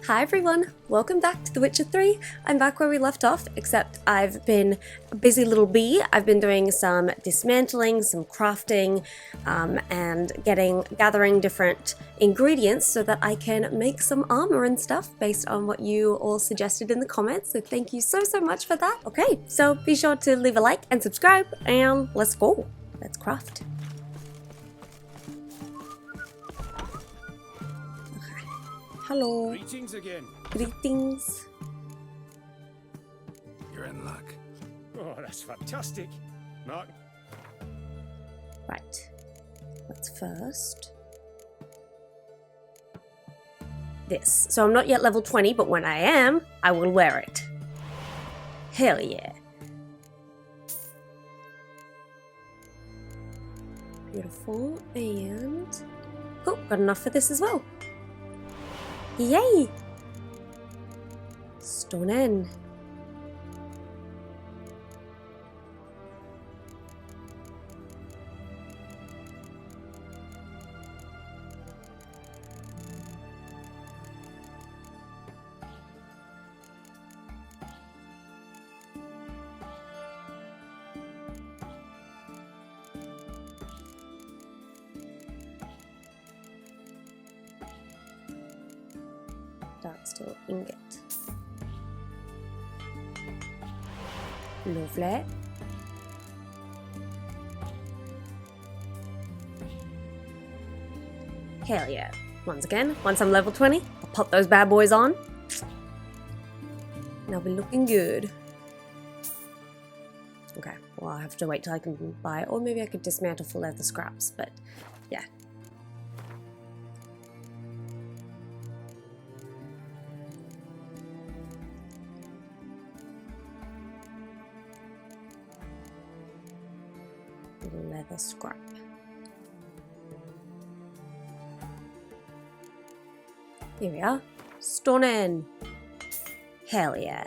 Hi everyone, welcome back to The Witcher 3. I'm back where we left off, except I've been a busy little bee. I've been doing some dismantling, some crafting, and gathering different ingredients so that I can make some armor and stuff based on what you all suggested in the comments. So thank you so much for that. Okay, so be sure to leave a like and subscribe, and let's go. Let's craft. Hello. Greetings again. Greetings. You're in luck. Oh, that's fantastic. Mark. Right. Let's first. This. So I'm not yet level 20, but when I am, I will wear it. Hell yeah. Beautiful. And cool, got enough for this as well. Yay! Stunning. Dark steel ingot. Lovely. Hell yeah. Once again, once I'm level 20, I'll pop those bad boys on. And I'll be looking good. Okay, well I'll have to wait till I can buy, or maybe I could dismantle for leather scraps, but yeah. Leather scrap. Here we are. Stunning. Hell yeah.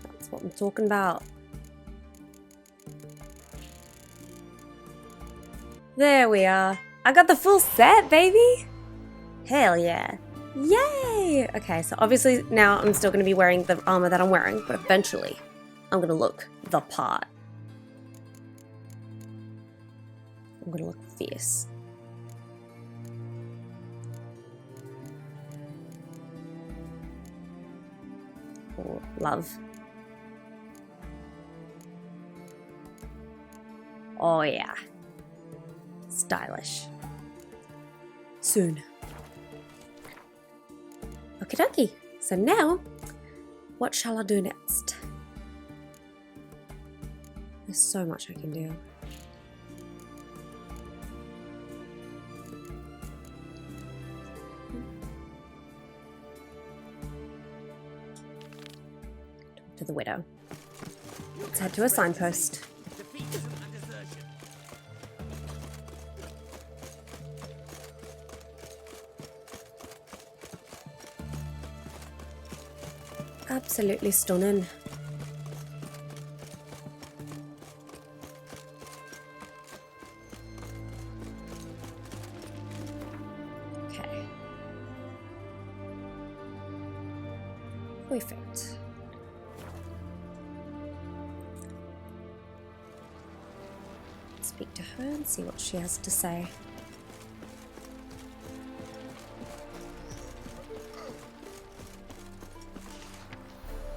That's what I'm talking about. There we are. I got the full set, baby. Hell yeah. Yay! Okay, so obviously now I'm still going to be wearing the armor that I'm wearing, but eventually I'm going to look the part. I'm gonna look fierce. Oh, love. Oh yeah. Stylish. Soon. Okie dokie. So now, what shall I do next? There's so much I can do. To the widow. Let's head to a signpost. Absolutely stunning. Okay. Perfect. Speak to her and see what she has to say.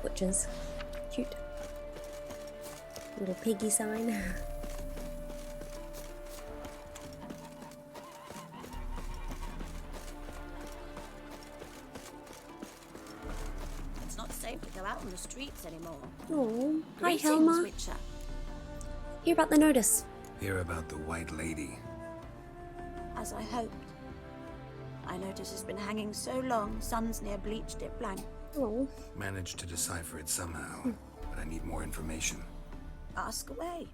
Butchers. Cute. Little piggy sign. It's not safe to go out on the streets anymore. Oh, hi Greetings, Helma. Witcher. Hear about the notice. Hear about the White Lady. As I hoped. I notice it's been hanging so long, Sun's near bleached it blank. Oh. Managed to decipher it somehow, but I need more information. Ask away.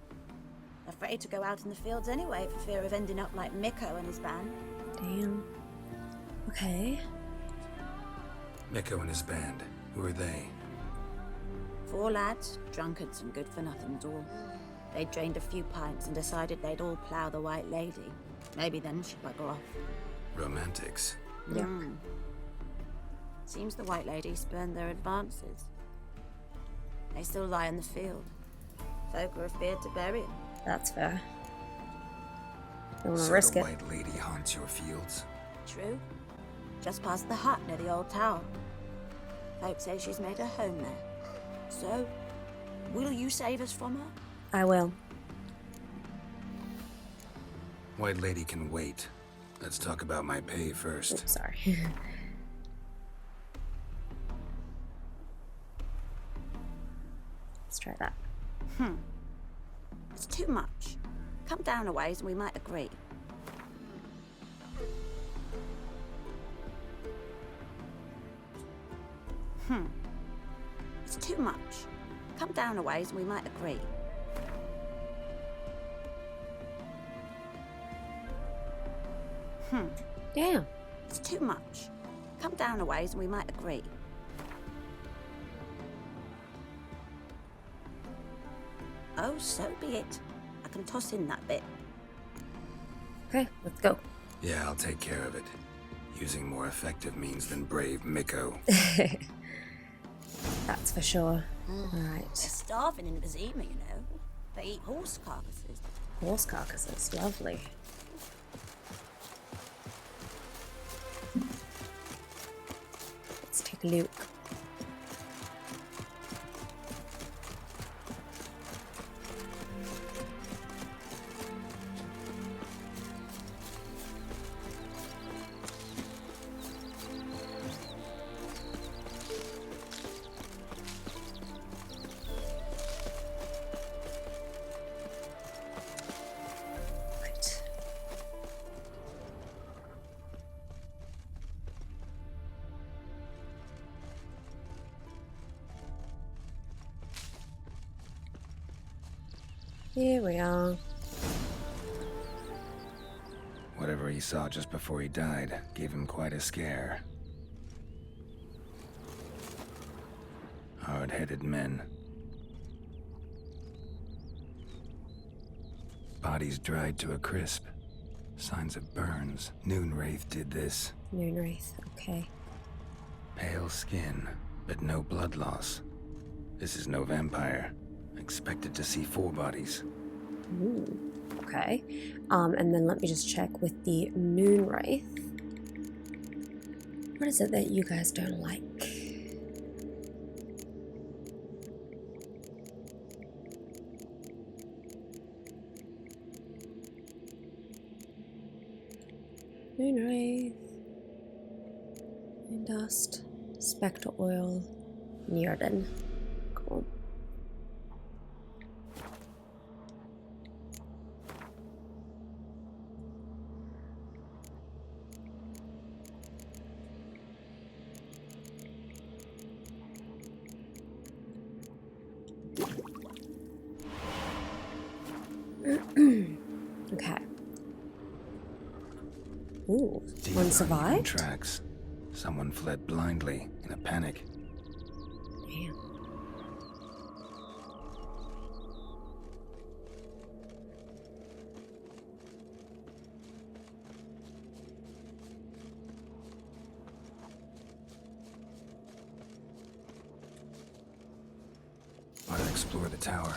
Afraid to go out in the fields anyway for fear of ending up like Mikko and his band. Damn. Okay. Mikko and his band. Who are they? 4 lads, drunkards and good-for-nothings all. They drained a few pints and decided they'd all plough the White Lady. Maybe then she'd bugger off. Romantics. Yuck. Seems the White Lady spurned their advances. They still lie in the field. Folk are afeard to bury them. That's fair. Don't want to So risk the it. White Lady haunts your fields? True. Just past the hut near the old tower. Folk say she's made her home there. So, will you save us from her? I will. White Lady can wait. Let's talk about my pay first. Oops, sorry. Let's try that. It's too much. Come down a ways and we might agree. It's too much. Come down a ways and we might agree. Damn. It's too much. Come down a ways and we might agree. Oh, so be it. I can toss in that bit. Okay, let's go. Yeah, I'll take care of it. Using more effective means than brave Miko. That's for sure. Alright. They're starving in Vizima, you know. They eat horse carcasses. Horse carcasses. Lovely. Let's take a look. Right. Here we are. Whatever he saw just before he died gave him quite a scare. Hard-headed men. Bodies dried to a crisp. Signs of burns. Noonwraith did this. Moonwraith. Okay. Pale skin, but no blood loss. This is no vampire. Expected to see 4 bodies. Ooh. Okay. And then let me just check with the Noonwraith. What is it that you guys don't like? Moonwraith. Moon dust. Spectre oil. Njörden. Cool. Okay. Ooh, Deep one uneven survived? tracks. Someone fled blindly in a panic. Damn. Want to explore the tower?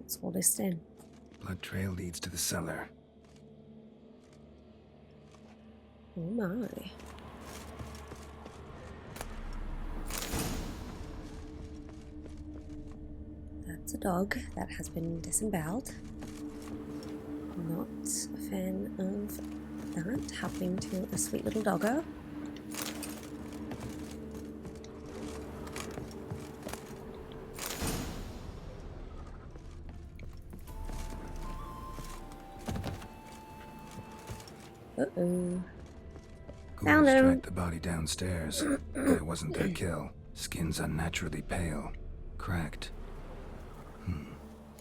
Let's hold this in. Blood trail leads to the cellar. Oh my. That's a dog that has been disemboweled. Not a fan of that happening to a sweet little doggo. Uh-oh. Found Ghouls him. dragged the body downstairs, but it wasn't their kill. Skin's unnaturally pale, cracked.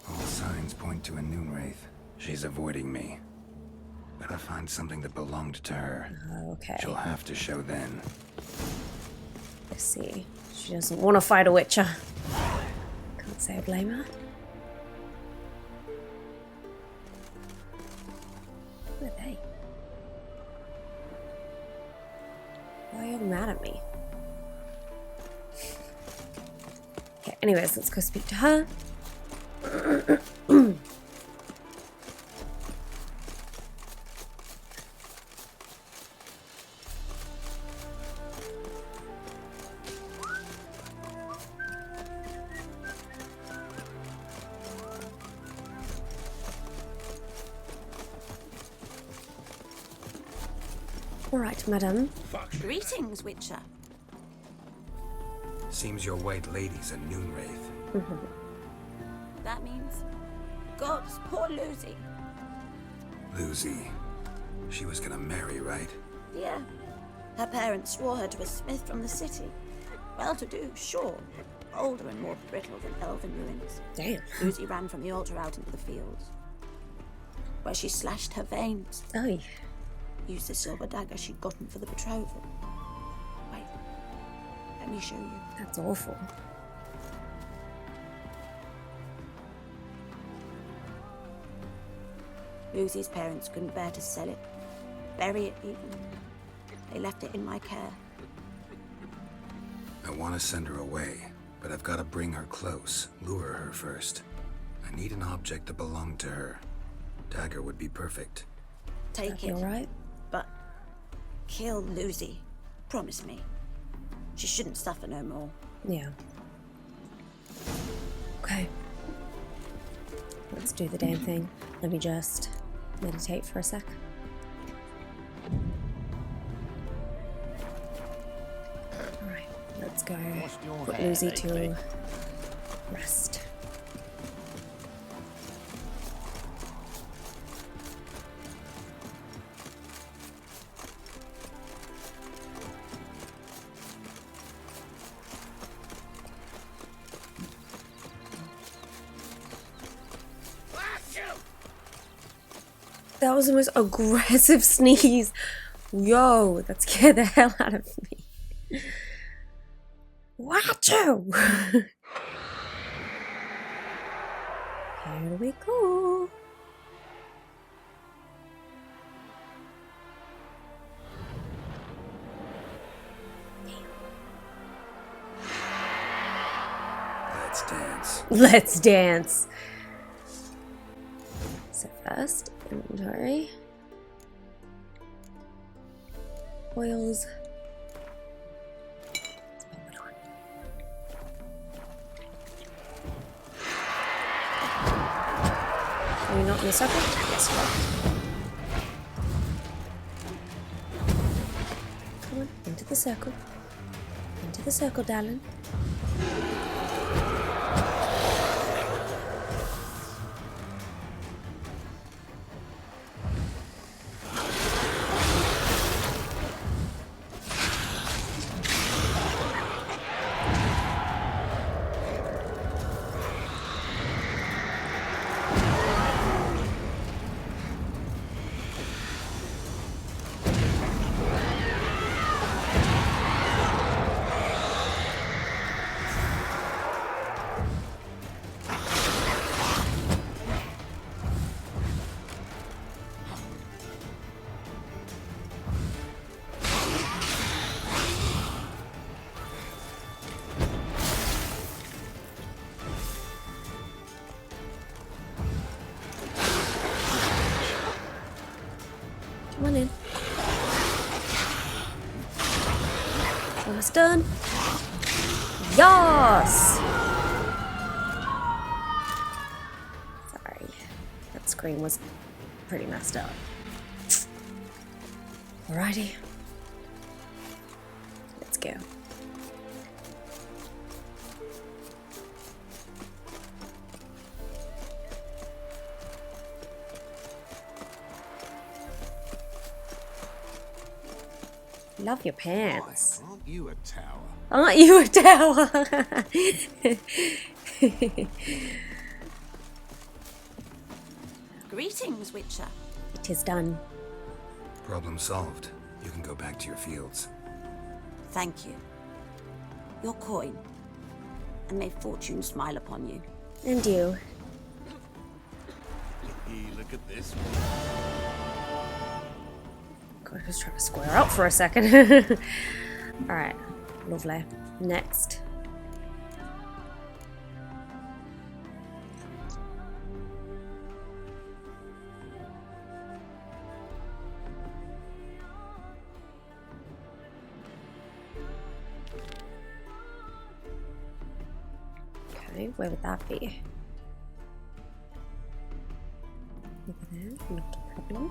All signs point to a Noonwraith. She's avoiding me. Gotta find something that belonged to her. Okay. She'll have to show then. Let's see. She doesn't want to fight a Witcher. Can't say I blame her. Who are they? Why are you mad at me? Okay, anyways, let's go speak to her. All right, madam. Greetings, Witcher. Seems your white lady's a noon wraith. That means... Gods, poor Lucy. Lucy. She was gonna marry, right? Yeah. Her parents swore her to a smith from the city. Well-to-do, sure. Older and more brittle than elven ruins. Damn. Lucy ran from the altar out into the fields, where she slashed her veins. Oh, Used the silver dagger she'd gotten for the betrothal. Wait. Let me show you. that's awful. Lucy's parents couldn't bear to sell it. Bury it even. They left it in my care. I want to send her away, but I've got to bring her close, lure her first. I need an object that belonged to her. Dagger would be perfect. Take That'd be it, all right. but kill Lucy. Promise me. She shouldn't suffer no more. Yeah. Okay. Let's do the damn thing. Let me just meditate for a sec. Alright, let's go put Lucy to rest. That was the most aggressive sneeze. Yo, that scared the hell out of me. Wacho! Here we go. Let's dance. Let's dance. So first, inventory. Oils. Let's pop it on. Are we not in the circle? Yes, we are. Come on, into the circle. Into the circle, darling. Come on in. Almost done. Yes! Sorry. That screen was pretty messed up. Alrighty. Let's go. Love your pants. Aren't you a tower? Aren't you a tower? Greetings, Witcher. It is done. Problem solved. You can go back to your fields. Thank you. Your coin. And may fortune smile upon you. And you. Hey, look at this one. God, I was trying to square up for a second. Alright, lovely. Next. Okay, where would that be? Over there, not a problem.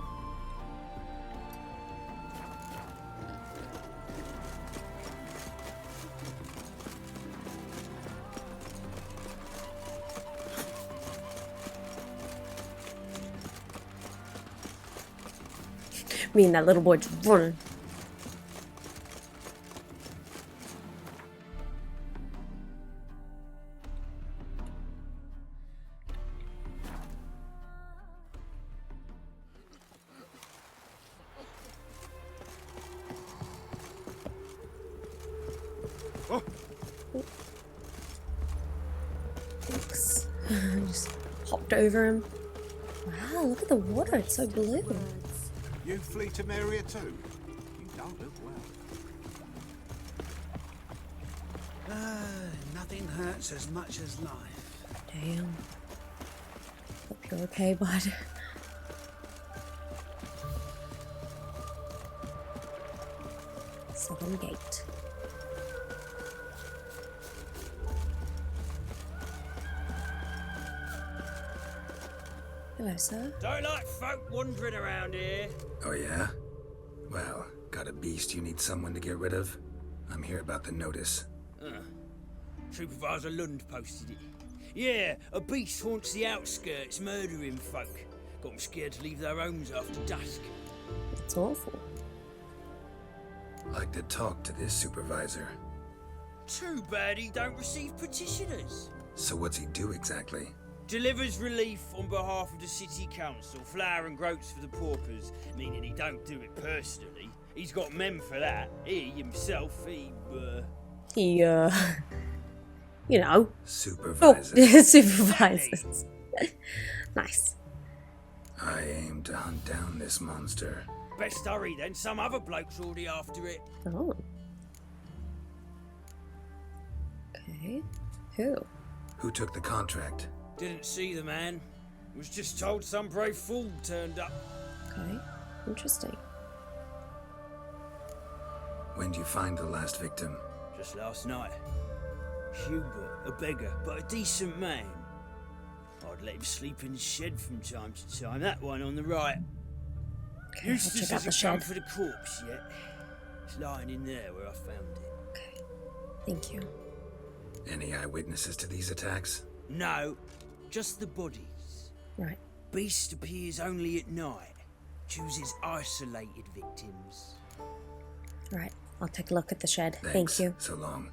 Me and that little boy just running. Oh. Thanks. Just hopped over him. Wow, look at the water. It's so blue. You flee to Maria too? You don't look well. Nothing hurts as much as life. Damn. Hope you're okay, bud. Southern Gate. Hello, sir. Don't like folk wandering around here. Oh yeah? Well, got a beast you need someone to get rid of? I'm here about the notice. Supervisor Lund posted it. Yeah, a beast haunts the outskirts, murdering folk. Got them scared to leave their homes after dusk. It's awful. Like to talk to this supervisor. Too bad he don't receive petitioners. So what's he do exactly? Delivers relief on behalf of the city council, flour and groats for the paupers, meaning he don't do it personally. He's got men for that. He himself, you know. Supervisor. Supervisors. Nice. I aim to hunt down this monster. Best hurry then, some other bloke's already after it. Oh. Okay. Who? Who took the contract? Didn't see the man. Was just told some brave fool turned up. Okay. Interesting. When did you find the last victim? Just last night. Hubert, a beggar, but a decent man. I'd let him sleep in the shed from time to time. That one on the right. Okay, Eustace I'll check out the hasn't come shed. for the corpse yet. It's lying in there where I found it. Okay. Thank you. Any eyewitnesses to these attacks? No, just the bodies. Right. Beast appears only at night. Chooses isolated victims. Right. I'll take a look at the shed. Thanks. Thank you. So long.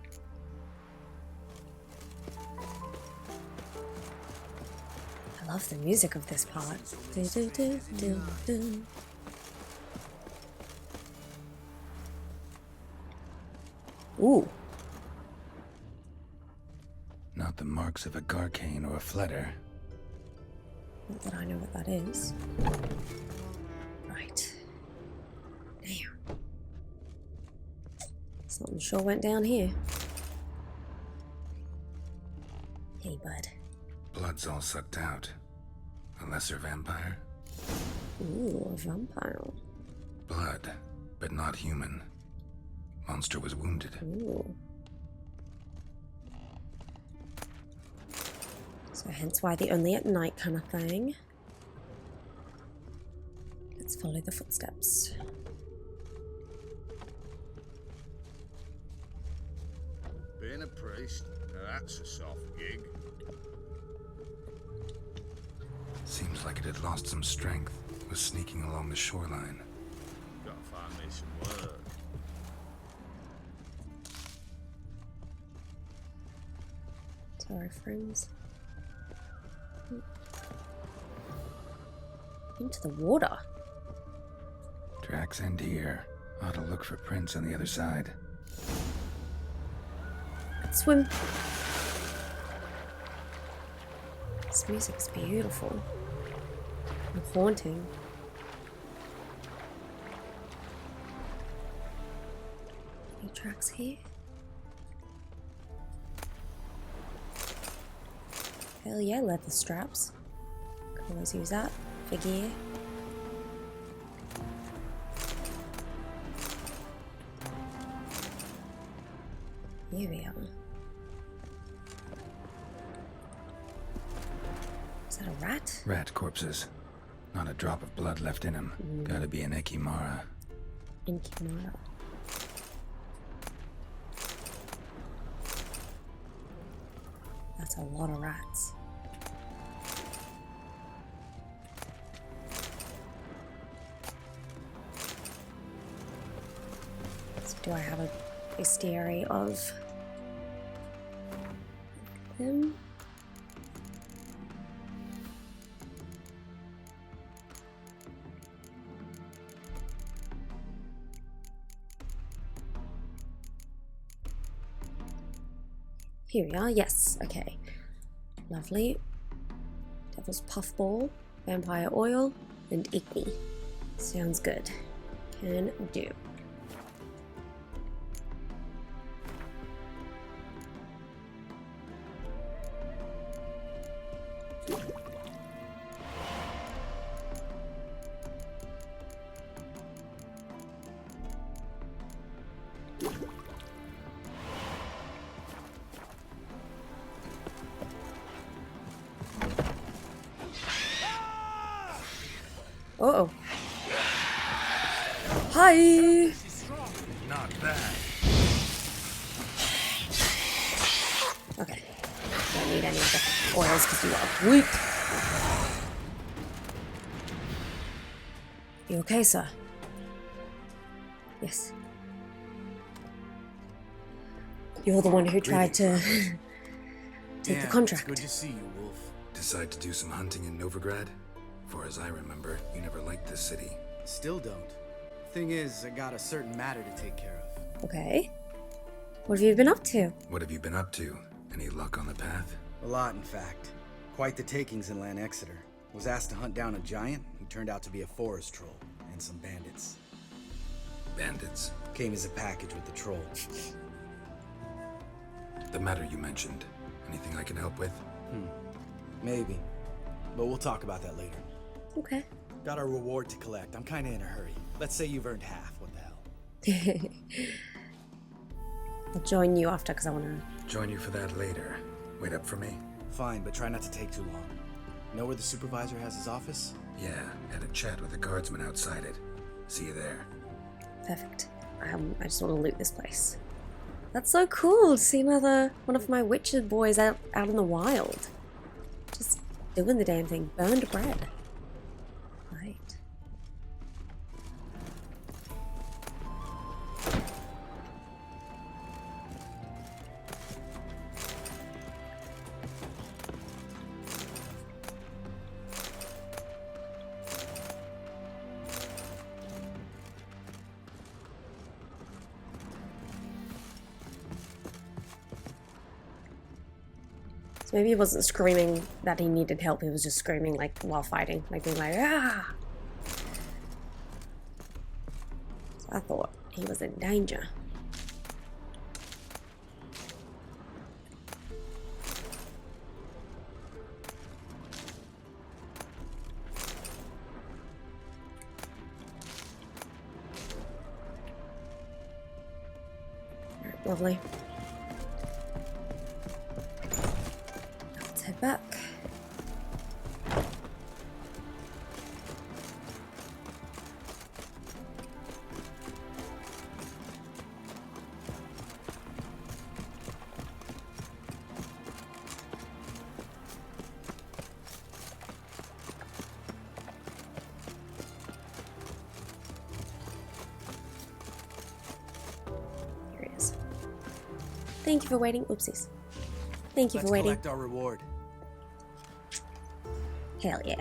I love the music of this part. Do, do, do, do, do. Ooh. Not the marks of a garcane or a flutter. Not that I know what that is. Right. Damn. Something sure went down here. Hey, bud. Blood's all sucked out. A lesser vampire? Ooh, a vampire. Blood, but not human. Monster was wounded. Ooh. So hence why the only at night kind of thing. Let's follow the footsteps. Being a priest, now that's a soft gig. Seems like it had lost some strength. Was sneaking along the shoreline. Gotta find me some work. Sorry, friends. Into the water. Tracks end here. Ought to look for prints on the other side. Let's swim. This music's beautiful and haunting. tracks here. Hell yeah, leather straps. Can always use that for gear. Here we are. Is that a rat? Rat corpses. Not a drop of blood left in him. Gotta be an Ekimara. Inkimara. That's a lot of rats. So do I have a bestiary of them? Here we are, yes, okay. Lovely. Devil's Puffball, Vampire Oil, and Igni. Sounds good. Can do. Uh-oh. Hi! Not bad. Okay. Don't need any of the oils because you are weak. You okay, sir? Yes. You're the one who tried to take the contract. It's good to see you, Wolf. Decide to do some hunting in Novigrad? Far as I remember, you never liked this city. Still don't. Thing is, I got a certain matter to take care of. Okay. What have you been up to? What have you been up to? Any luck on the path? A lot, in fact. Quite the takings in Lan Exeter. Was asked to hunt down a giant who turned out to be a forest troll, and some bandits. Bandits? Came as a package with the troll. The matter you mentioned. Anything I can help with? Maybe. But we'll talk about that later. Okay. Got a reward to collect. I'm kinda in a hurry. Let's say you've earned half. What the hell? I'll join you after because I want to... Join you for that later. Wait up for me? Fine, but try not to take too long. Know where the supervisor has his office? Yeah, had a chat with the guardsman outside it. See you there. Perfect. I just want to loot this place. That's so cool to see one of my Witcher boys out in the wild. Just doing the damn thing. Burned bread. Right. So maybe he wasn't screaming that he needed help, he was just screaming like while fighting, like being like, ah! So I thought he was in danger. Alright, lovely. Let's head back. Here he is. Thank you for waiting. Oopsies. Thank you for waiting. Let's collect our reward. Hell yeah.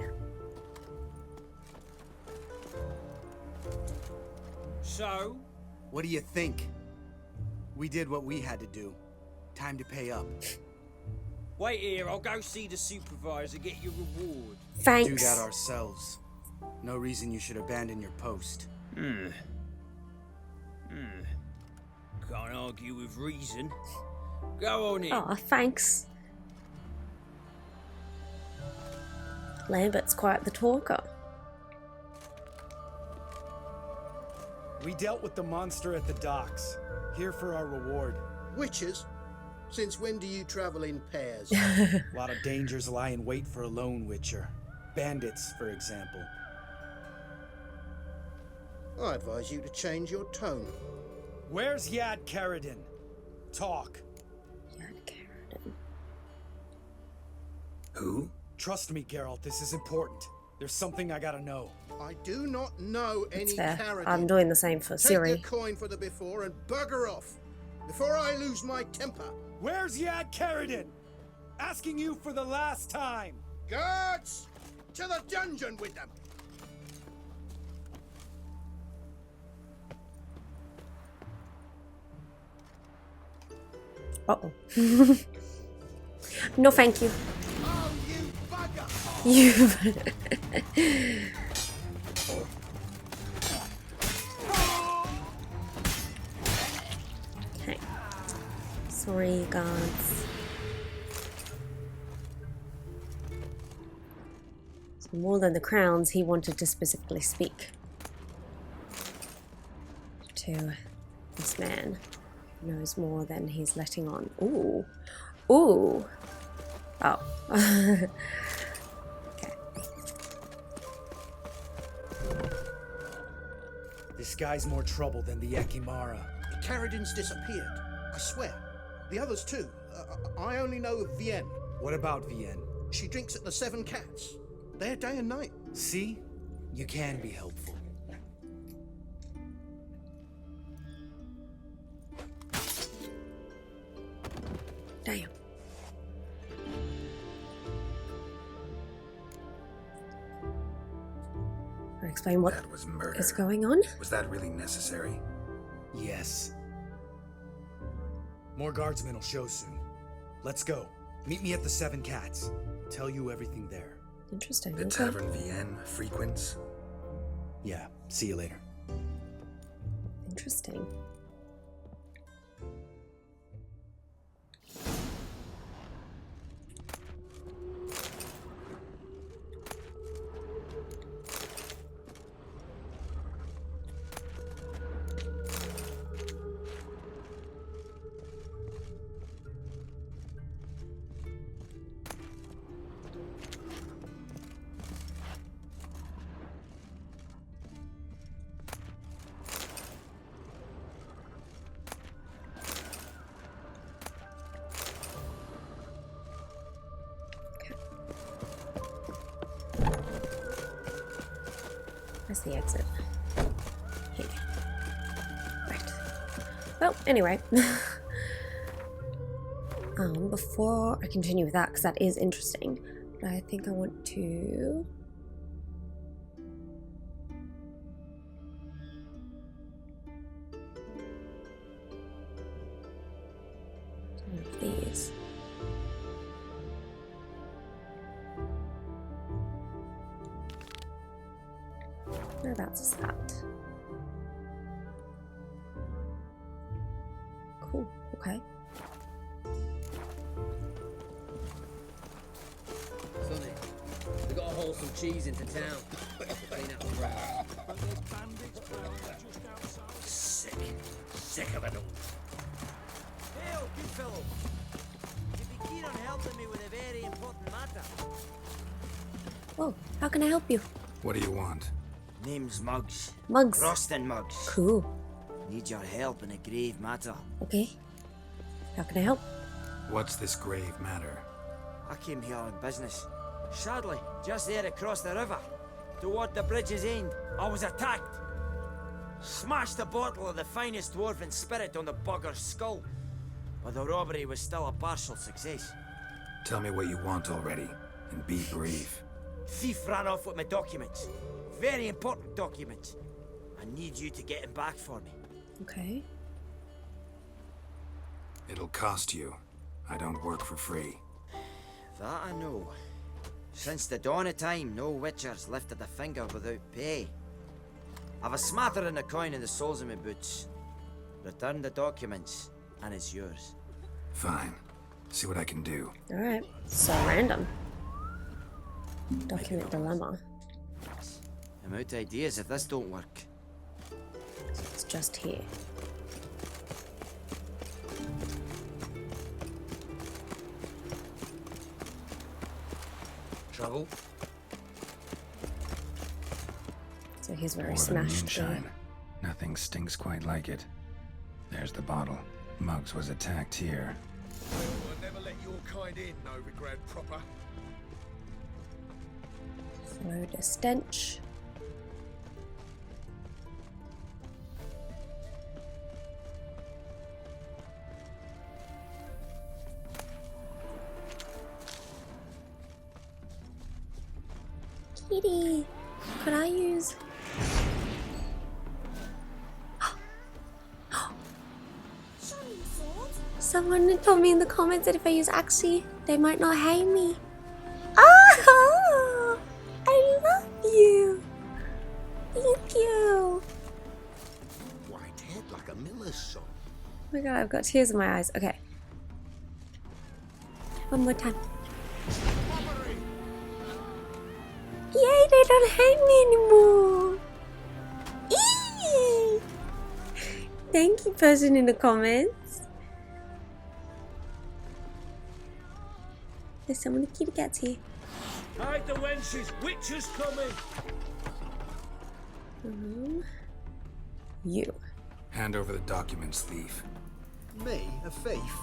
So, What do you think? We did what we had to do. Time to pay up. wait here, I'll go see the supervisor, get your reward. Do Thanks. that ourselves. No reason you should abandon your post. Can't argue with reason. Go on in. Oh, thanks. Lambert's quite the talker. We dealt with the monster at the docks. Here for our reward. Witches? Since when do you travel in pairs? A lot of dangers lie in wait for a lone witcher. Bandits, for example. I advise you to change your tone. Where's Yad Karadin? Talk. Yad Karadin. Who? Trust me, Geralt, this is important. There's something I gotta know. I do not know It's any fair. Karadin. I'm doing the same for Take Ciri. your coin for the before and bugger off, before I lose my temper. Where's Yad Karadin? Asking you for the last time. Guards! To the dungeon with them! Uh-oh. No, thank you. Oh, you bugger! You. Okay. Sorry, guards. So more than the crowns, he wanted to specifically speak to this man. Knows more than he's letting on. Ooh. Ooh. Oh. Okay. This guy's more trouble than the Ekimara. Karadin's disappeared. I swear. The others too. I only know of Vienne. What about Vienne? She drinks at the Seven Cats. There day and night. See? You can be helpful. Damn. I'll explain what That was murder. is going on. Was that really necessary? Yes. More guardsmen will show soon. Let's go. Meet me at the Seven Cats. Tell you everything there. Interesting. The Okay. Tavern Vienne frequents? Yeah, see you later. Interesting. Where's the exit? Here. Right. Well, anyway. Before I continue with that, because that is interesting, I think I want to... Some of these. Whereabouts is that? Cool, okay. Sonny, we got to haul some cheese into town. Clean up the road. Sick of it all. Hail, good fellow. You'd be keen on helping me with a very important matter. Oh, how can I help you? What do you want? Name's Muggs. Mugs. Rostin Muggs. Cool. Need your help in a grave matter. Okay. How can I help? What's this grave matter? I came here on business. Sadly, just there across the river, toward the bridge's end, I was attacked. Smashed a bottle of the finest dwarven spirit on the bugger's skull. But the robbery was still a partial success. Tell me what you want already, and be brief. Thief ran off with my documents. Very important documents. I need you to get him back for me. Okay. It'll cost you. I don't work for free. That I know. Since the dawn of time, no witchers lifted a finger without pay. I've a smattering of coin in the soles of my boots. Return the documents, and it's yours. Fine. See what I can do. Alright, so random. Document dilemma. I'm out of ideas if this don't work. So it's just here. Trouble? So here's where I Dwarven smashed moonshine. Nothing stinks quite like it. There's the bottle. Muggs was attacked here. I'll never let your kind in, Novigrad proper. Follow the stench. Kitty, could I use... Someone told me in the comments that if I use Axie, they might not hate me. Ah! I love you. Thank you. White head like a miller's son. Oh my god, I've got tears in my eyes. Okay. One more time. Yay, they don't hate me anymore. Eee! Thank you, person in the comments. There's so many kitty cats here. Hide the wenches! Witcher's coming! You. Hand over the documents, thief. Me? A thief?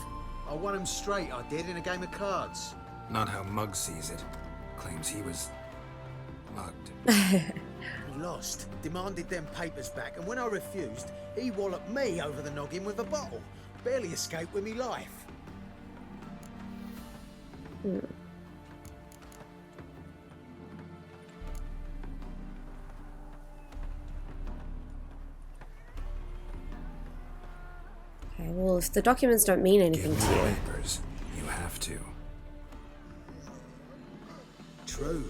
I won him straight, I did, in a game of cards. Not how Muggs sees it. Claims he was... mugged. He lost, demanded them papers back, and when I refused, he walloped me over the noggin with a bottle. Barely escaped with me life. Okay, well, if the documents don't mean anything Give to me you. papers. You have to. True.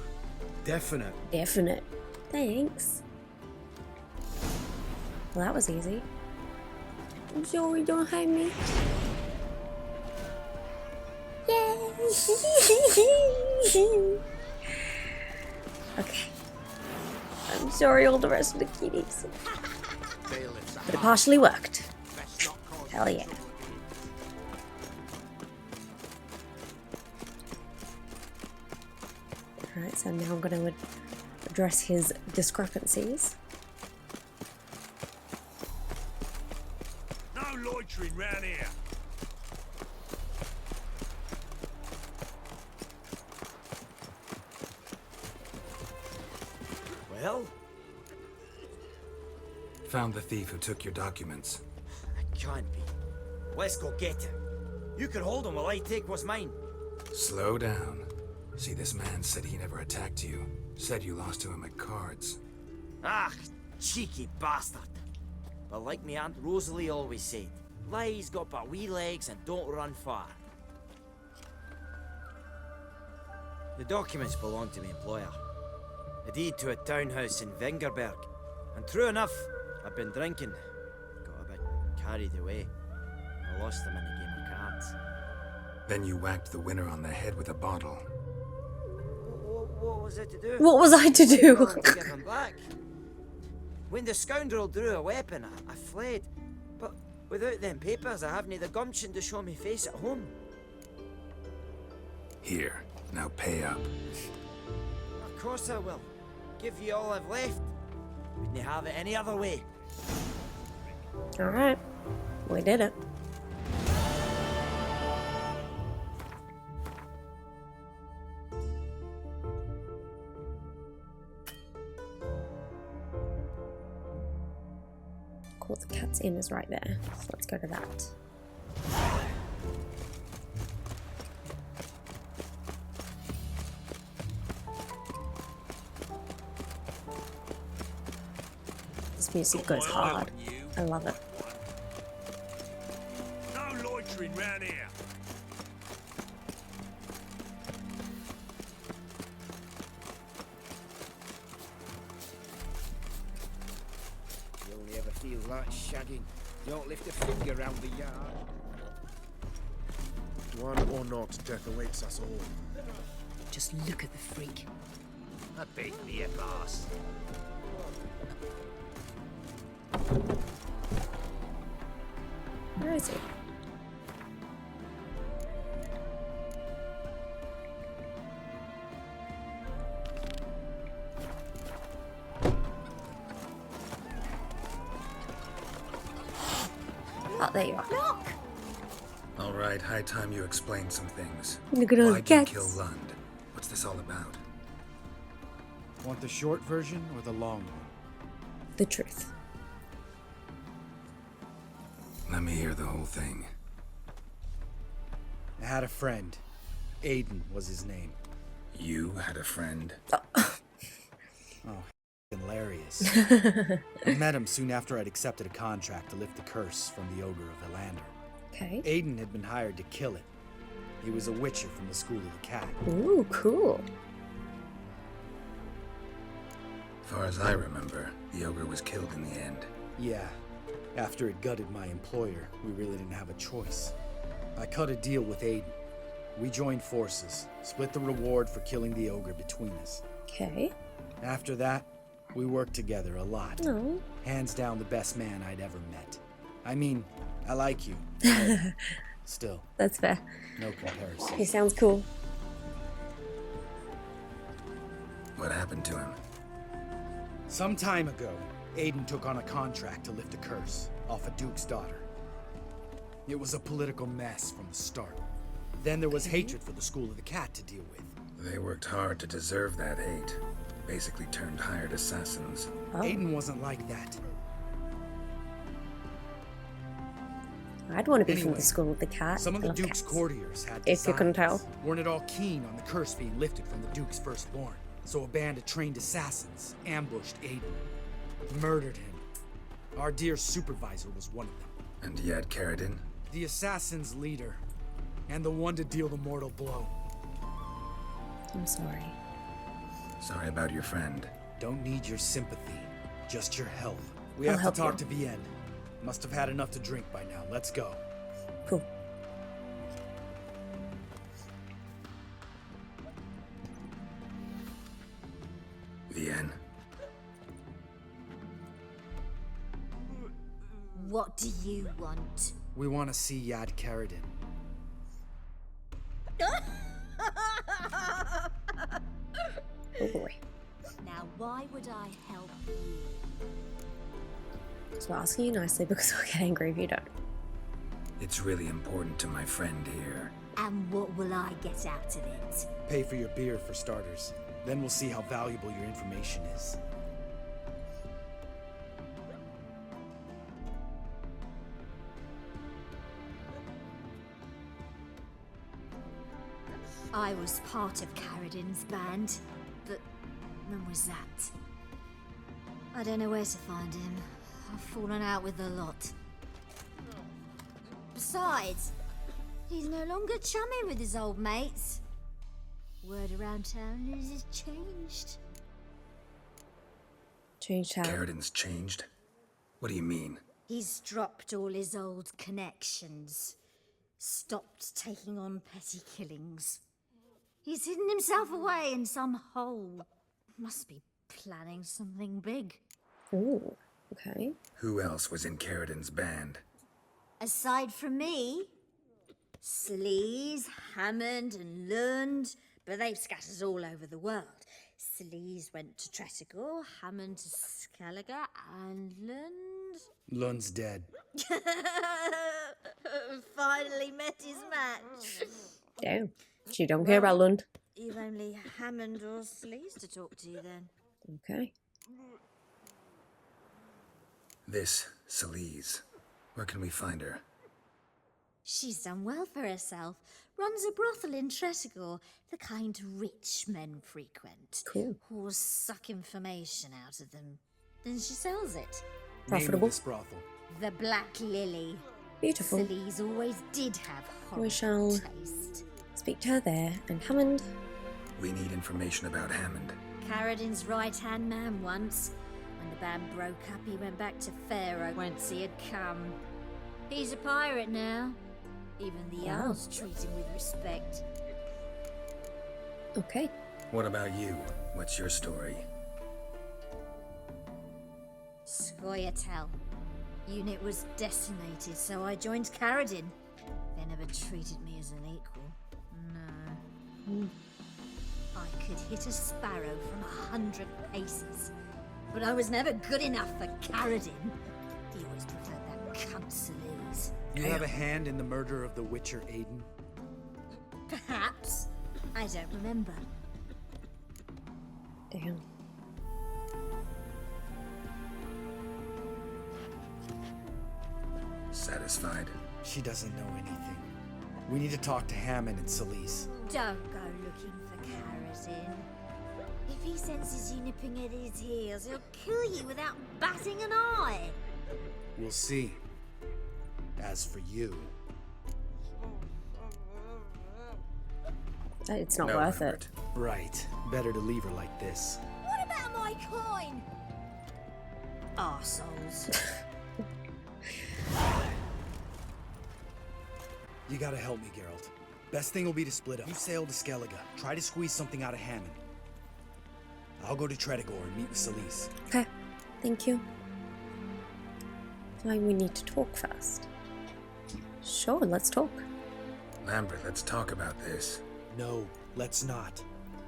Definite. Definite. Thanks. Well, that was easy. I'm sorry, don't hate me. Yay! Okay. I'm sorry, all the rest of the kitties. But it partially worked. Hell yeah. Alright, so now I'm going to address his discrepancies. No loitering round here. Well, Found the thief who took your documents. it can't be. Let's go get him. You can hold him while I take what's mine. Slow down. See, this man said he never attacked you. Said you lost to him at cards. Ah, cheeky bastard. But like me Aunt Rosalie always said, lies got but wee legs and don't run far. The documents belong to my employer. A deed to a townhouse in Vengerberg. And true enough, I've been drinking. Got a bit carried away. I lost them in a game of cards. Then you whacked the winner on the head with a bottle. What was it to do? What was I to do? Well, to give him back. When the scoundrel drew a weapon, I fled. But without them papers, I haven't the gumption to show me face at home. Here, now pay up. Of course I will. Give you all I've left. Wouldn't have it any other way. Alright. We did it. Cool, the cat's inn is right there. So let's go to that. This music goes hard. I love it. No loitering round here. You only ever feel like shagging. Don't lift a finger round the yard. One or not, death awaits us all. Just look at the freak. I beat me a boss. Where is he? Oh, there you are. Look! All right, high time you explain some things. Look at all the Why'd you cats. kill Lund? What's this all about? Want the short version or the long one? The truth. Let me hear the whole thing. I had a friend. Aiden was his name. You had a friend? Oh, hilarious. I met him soon after I'd accepted a contract to lift the curse from the ogre of Lambert. Okay. Aiden had been hired to kill it. He was a witcher from the School of the Cat. Ooh, cool. Far as I remember, the ogre was killed in the end. Yeah. After it gutted my employer, we really didn't have a choice. I cut a deal with Aiden. We joined forces, split the reward for killing the ogre between us. Okay. After that, we worked together a lot. No. Hands down the best man I'd ever met. I mean, I like you. but still, That's fair. no comparison. He sounds cool. What happened to him? Some time ago, Aiden took on a contract to lift a curse off a duke's daughter. It was a political mess from the start. Then there was hatred for the School of the Cat to deal with. They worked hard to deserve that hate. Basically turned hired assassins. Oh. Aiden wasn't like that. I'd want to be from Anyway, the School of the Cat. Some of the Love Duke's cats. courtiers had If you couldn't designs. tell. Weren't at all keen on the curse being lifted from the Duke's firstborn. So a band of trained assassins ambushed Aiden, murdered him. Our dear supervisor was one of them. And he had Karadin? The assassin's leader, and the one to deal the mortal blow. I'm sorry. Sorry about your friend. Don't need your sympathy, just your help. We I'll have help to talk you. to Vienne. Must have had enough to drink by now. Let's go. Cool. Vienne? What do you want? We want to see Yad Karadin. Oh boy. Now, why would I help you? So I'm asking you nicely because I'll get angry if you don't. It's really important to my friend here. And what will I get out of it? Pay for your beer for starters. Then we'll see how valuable your information is. I was part of Karadin's band, but when was that? I don't know where to find him. I've fallen out with a lot. Besides, he's no longer chummy with his old mates. Word around town is he's changed. Changed how? Karadin's changed? What do you mean? He's dropped all his old connections. Stopped taking on petty killings. He's hidden himself away in some hole. Must be planning something big. Ooh, okay. Who else was in Karadin's band? Aside from me, Sleaze, Hammond and Lund, but they've scattered all over the world. Sleaze went to Tretigor, Hammond to Skellige, and Lund... Lund's dead. Finally met his match. Damn. She don't care about Lund. You've only Hammond or Sleaze to talk to then. Okay. This, Celise. Where can we find her? She's done well for herself. Runs a brothel in Tretigor, the kind rich men frequent. Cool. Whores suck information out of them. Then she sells it. Name of Profitable. this brothel. The Black Lily. Beautiful. Sleaze always did have horrible We shall taste. speak to her there. And Hammond. We need information about Hammond. Karadin's right-hand man once. When the band broke up, he went back to Pharaoh whence he had come. He's a pirate now. Even the Wow. owls treat him with respect. Okay. What about you? What's your story? Scoia'tael. Unit was decimated, so I joined Karadin. They never treated me as an equal. No. I could hit a sparrow from 100 paces, but I was never good enough for Karadin. He always preferred that cunt Sleaze. You have a hand in the murder of the Witcher Aiden? Perhaps. I don't remember. Damn. Satisfied? She doesn't know anything. We need to talk to Hammond and Celise. Don't go looking for Karadin. If he senses you nipping at his heels, he'll kill you without batting an eye. We'll see. As for you, It's not No, worth Lambert. it. right. Better to leave her like this. What about my coin? Arseholes. You gotta help me, Geralt. Best thing will be to split up. You sail to Skellige. Try to squeeze something out of Hammond. I'll go to Tredegor and meet with Celise. Okay. Thank you. Why we need to talk first. Sure, let's talk. Lambert, let's talk about this. No, let's not.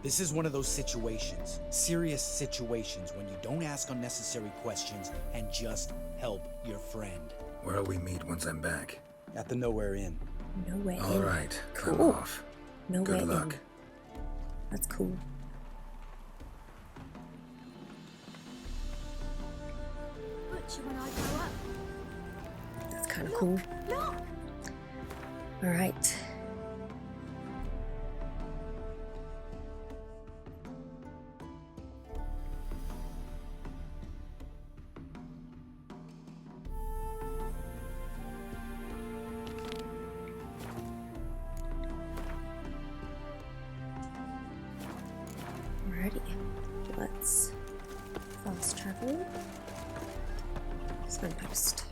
This is one of those situations, serious situations, when you don't ask unnecessary questions and just help your friend. Where'll we meet once I'm back? At the Nowhere Inn. Nowhere in. All right, I'm Cool. off. Nowhere Good luck. in. That's cool. Butcher when I grow up. That's kind of cool. Look! All right. Alrighty. Let's fast travel. Signpost.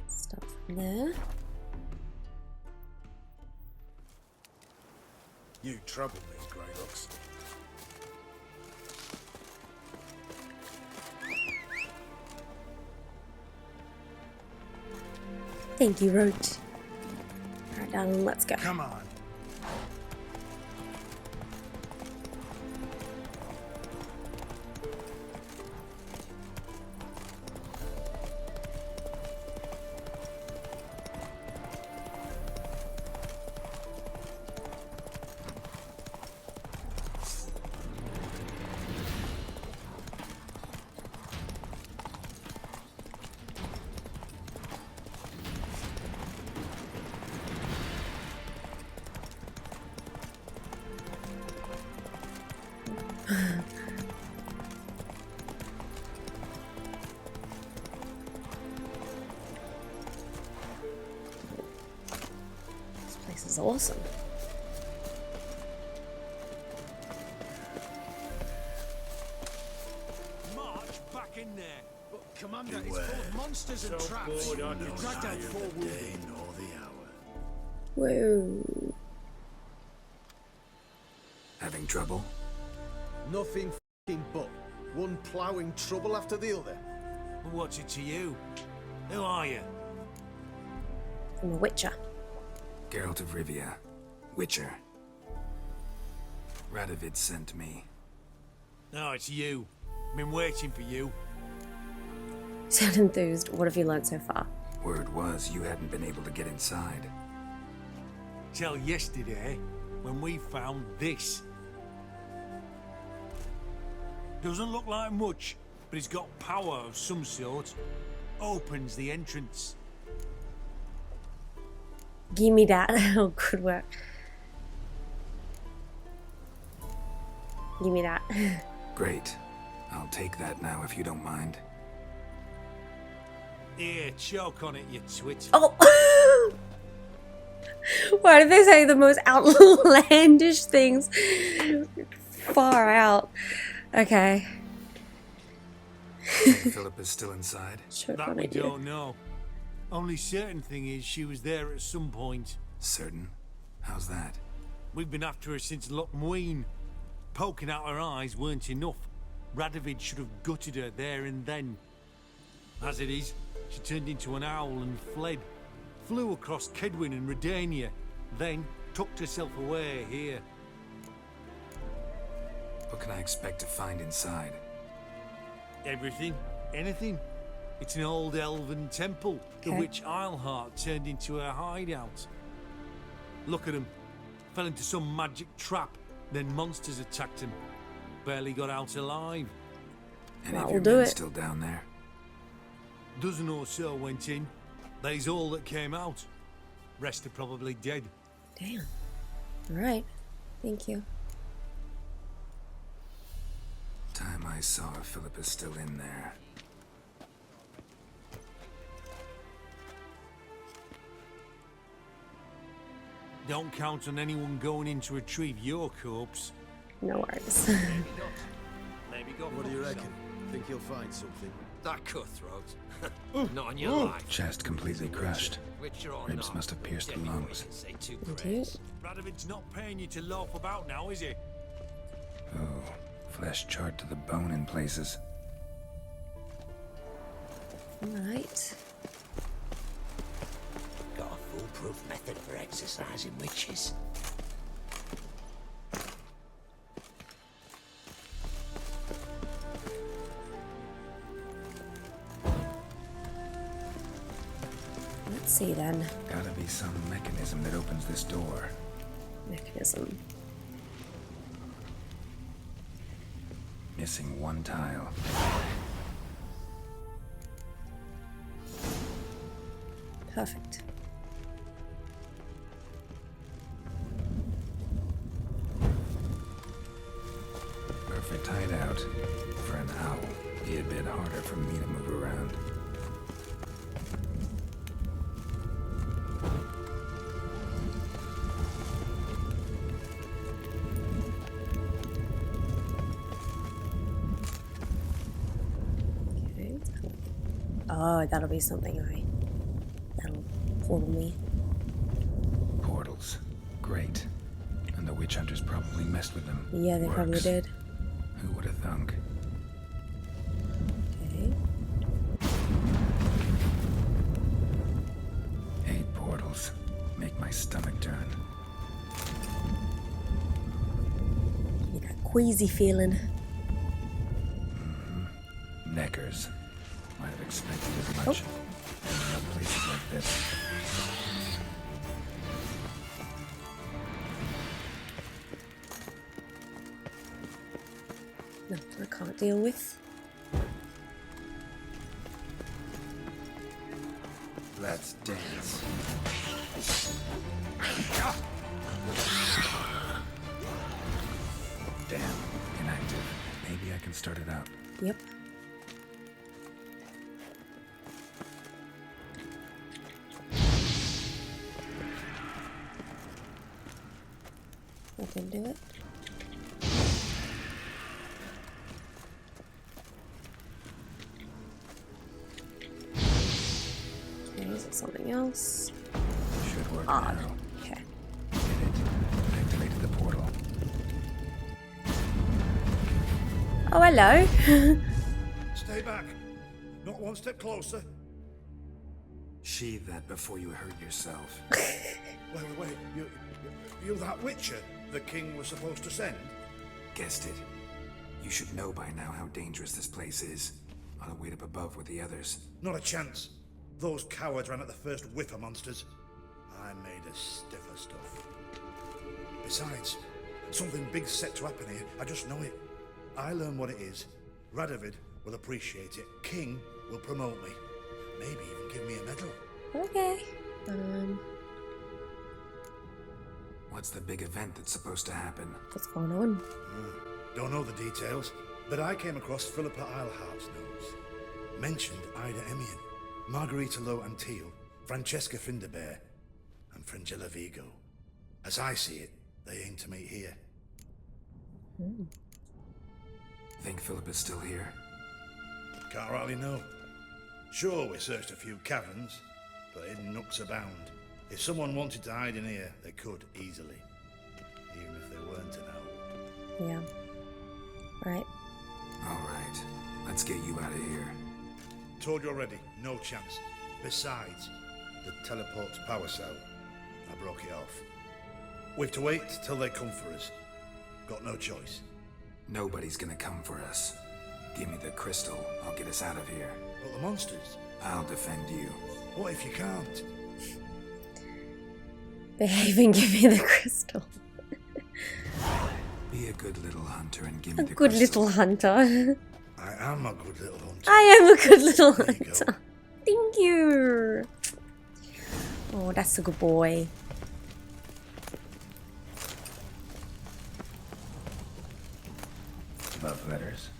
Start from there. You trouble me, Greylocks. Thank you, Roach. Alright, darling, let's go. Come on. This place is awesome. March back in there. But, Commander, it's full of monsters and traps. You dragged out 4 wounded. Whoa. Having trouble? Nothing f***ing but. One ploughing trouble after the other. What's it to you? Who are you? I'm a Witcher. Geralt of Rivia. Witcher. Radovid sent me. No, it's you. Been waiting for you. Sound enthused. What have you learned so far? Word was you hadn't been able to get inside. Till yesterday, when we found this. Doesn't look like much, but it's got power of some sort. Opens the entrance. Give me that. Oh, good work. Give me that. Great. I'll take that now if you don't mind. Here, choke on it, you twit. Oh! Why did they say the most outlandish things? Far out. Okay. Think Philip is still inside? Sure, That what we I do. don't know. Only certain thing is she was there at some point. Certain? How's that? We've been after her since Lochmuin. Poking out her eyes weren't enough. Radovid should have gutted her there and then. As it is, she turned into an owl and fled. Flew across Kedwin and Redania, then tucked herself away here. What can I expect to find inside? Everything, anything. It's an old elven temple, the witch Isleheart turned into her hideout. Look at him. Fell into some magic trap, then monsters attacked him. Barely got out alive. Any That of will your do men it. still down there? Dozen or so went in. They's all that came out. Rest are probably dead. Damn. Alright. Thank you. Time I saw if Philip is still in there. Don't count on anyone going in to retrieve your corpse. No worries. Maybe go What do you reckon? Think you'll find something? That cutthroat. Not on your life. Chest completely crushed. Which you're Ribs not. must have pierced the Get me what you lungs. can say to Indeed. Grace. Radovid's not paying you to loaf about now, is he? Oh, flesh charred to the bone in places. Alright. Got a foolproof method for exercising witches. Let's see then. Gotta be some mechanism that opens this door. Mechanism. Missing one tile. Perfect. Perfect hideout. For an owl, be a bit harder for me to move around. Okay. Oh, that'll be something that'll portal me. Portals. Great. And the witch hunters probably messed with them. Yeah, they probably Works. did. Who would have thunk? Okay. 8 portals. Make my stomach turn. You got queasy feeling. Neckers. Might have expected as much. In places like this. No, I can't deal with. Let's dance. Damn, inactive. Maybe I can start it up. Yep. That didn't do it. Okay, is it something else? Should work Odd. now. Okay. Did it. Activated the portal. Oh, hello. Stay back. Not one step closer. Sheathe that before you hurt yourself. Wait. You that Witcher the king was supposed to send? Guessed it. You should know by now how dangerous this place is. Ought to wait up above with the others. Not a chance. Those cowards ran at the first whiff of monsters. I made a stiffer stuff. Besides, something big's set to happen here. I just know it. I learn what it is. Radovid will appreciate it. King will promote me. Maybe even give me a medal. Okay. What's the big event that's supposed to happen? What's going on? Don't know the details, but I came across Philippa Isleheart's notes. Mentioned Ida Emian, Margarita Lo Antille, Francesca Finderbear, and Frangilla Vigo. As I see it, they aim to meet here. Think Philip is still here? Can't rightly know. Sure, we searched a few caverns, but hidden nooks abound. If someone wanted to hide in here, they could easily. Even if they weren't an owl. Yeah. Right. Alright, let's get you out of here. Told you already, no chance. Besides, the teleport's power cell. I broke it off. We've to wait till they come for us. Got no choice. Nobody's gonna come for us. Give me the crystal, I'll get us out of here. But the monsters? I'll defend you. What if you can't? Behave and give me the crystal. Be a good little hunter and give me A the good crystal. little hunter. I am a good little hunter. I am a good little There you hunter. go. Thank you. Oh, that's a good boy. Love letters.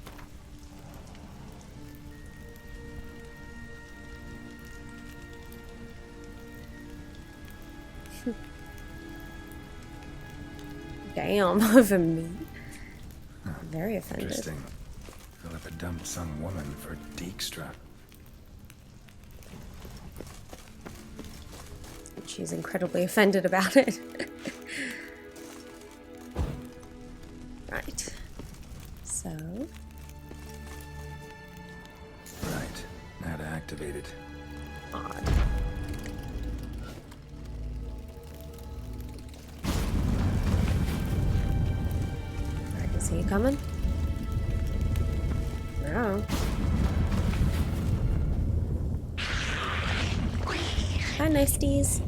Damn, over me. Very offended. Interesting. Philippa dumped some woman for Dijkstra. She's incredibly offended about it. Right. So. Right. Now to activate it. Odd. Alright, is he coming? No. Hi, nasties.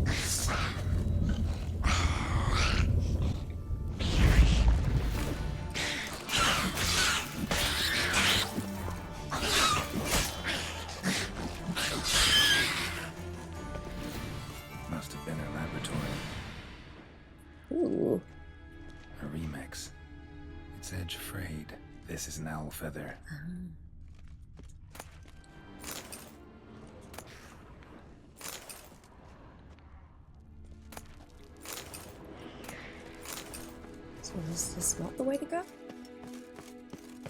Must have been her laboratory. Ooh. A remix. It's edge frayed. This is an owl feather. So is this not the way to go?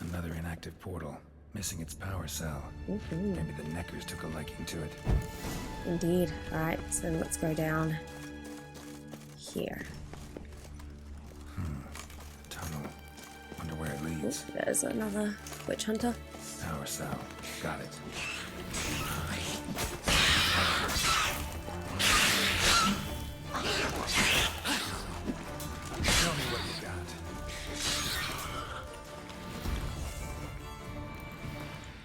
Another inactive portal. Missing its power cell. Maybe the Neckers took a liking to it. Indeed. Alright, so let's go down here. Tunnel. Wonder where it leads. Ooh, there's another witch hunter. Power cell. Got it. Tell me what you got.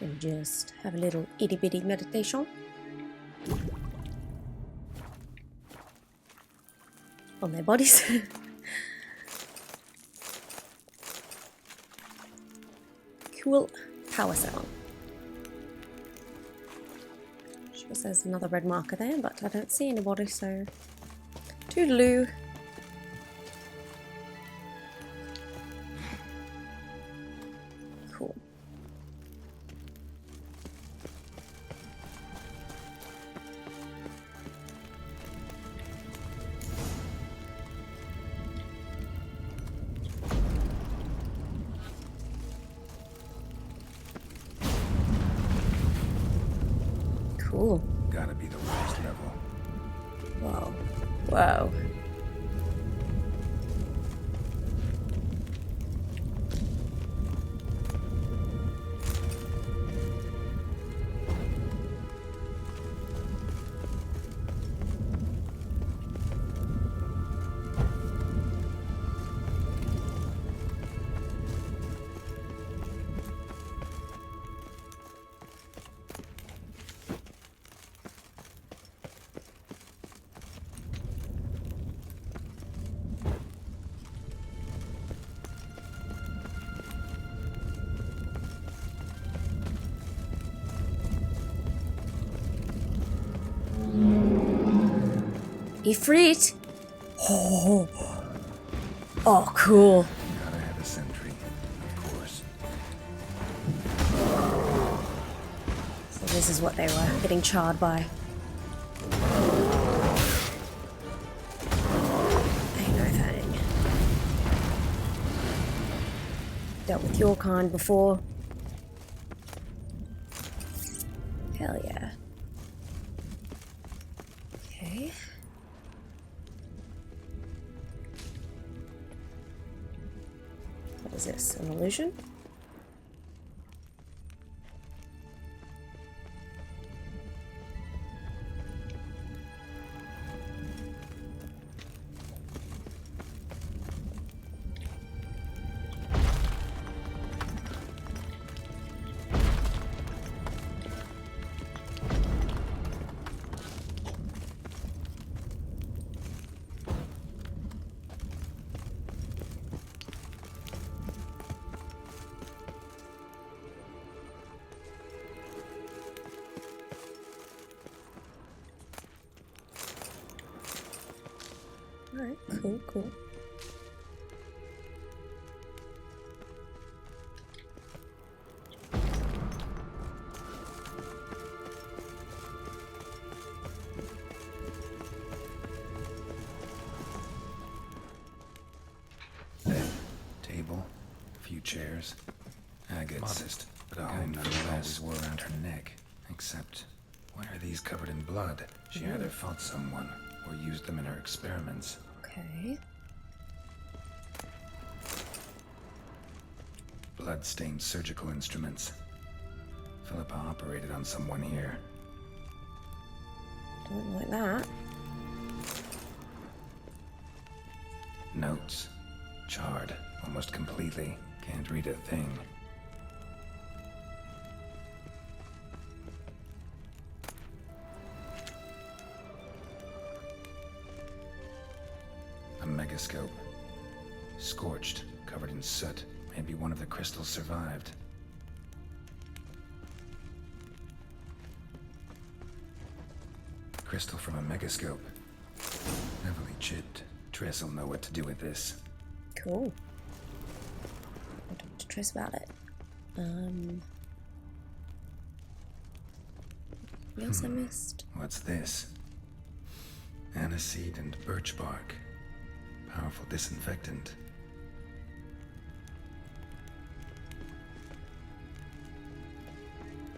And just have a little itty bitty meditation. On their bodies. Cool. Power cell. Sure says another red marker there, but I don't see anybody, so toodaloo. Cool. Cool. Gotta be the lowest level. Whoa. Whoa. Ifrit. Oh. Oh, cool. Gotta have a sentry, of course. So this is what they were getting charred by. Ain't no thing. Dealt with your kind before. Hell yeah. Okay. What is this? An illusion? Alright, cool. Bed, table, a few chairs. Modest, but a home nonetheless wore around her neck. Except, why are these covered in blood? She either fought someone or used them in her experiments. Okay. Blood-stained surgical instruments. Philippa operated on someone here. Don't like that. Notes. Charred, almost completely. Can't read a thing. A megascope. Scorched, covered in soot. Maybe one of the crystals survived. Crystal from a megascope. Heavily chipped. Triss will know what to do with this. Cool. I'll talk to Triss about it. What else I missed? What's this? Aniseed and birch bark. Powerful disinfectant.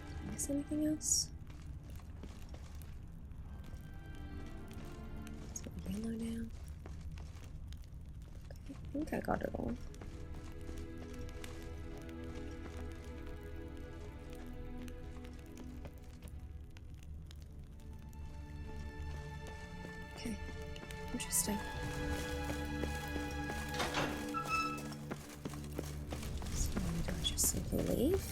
Did I miss anything else? Is it yellow now? Okay, I think I got it all. Okay, interesting. So do I just simply leave?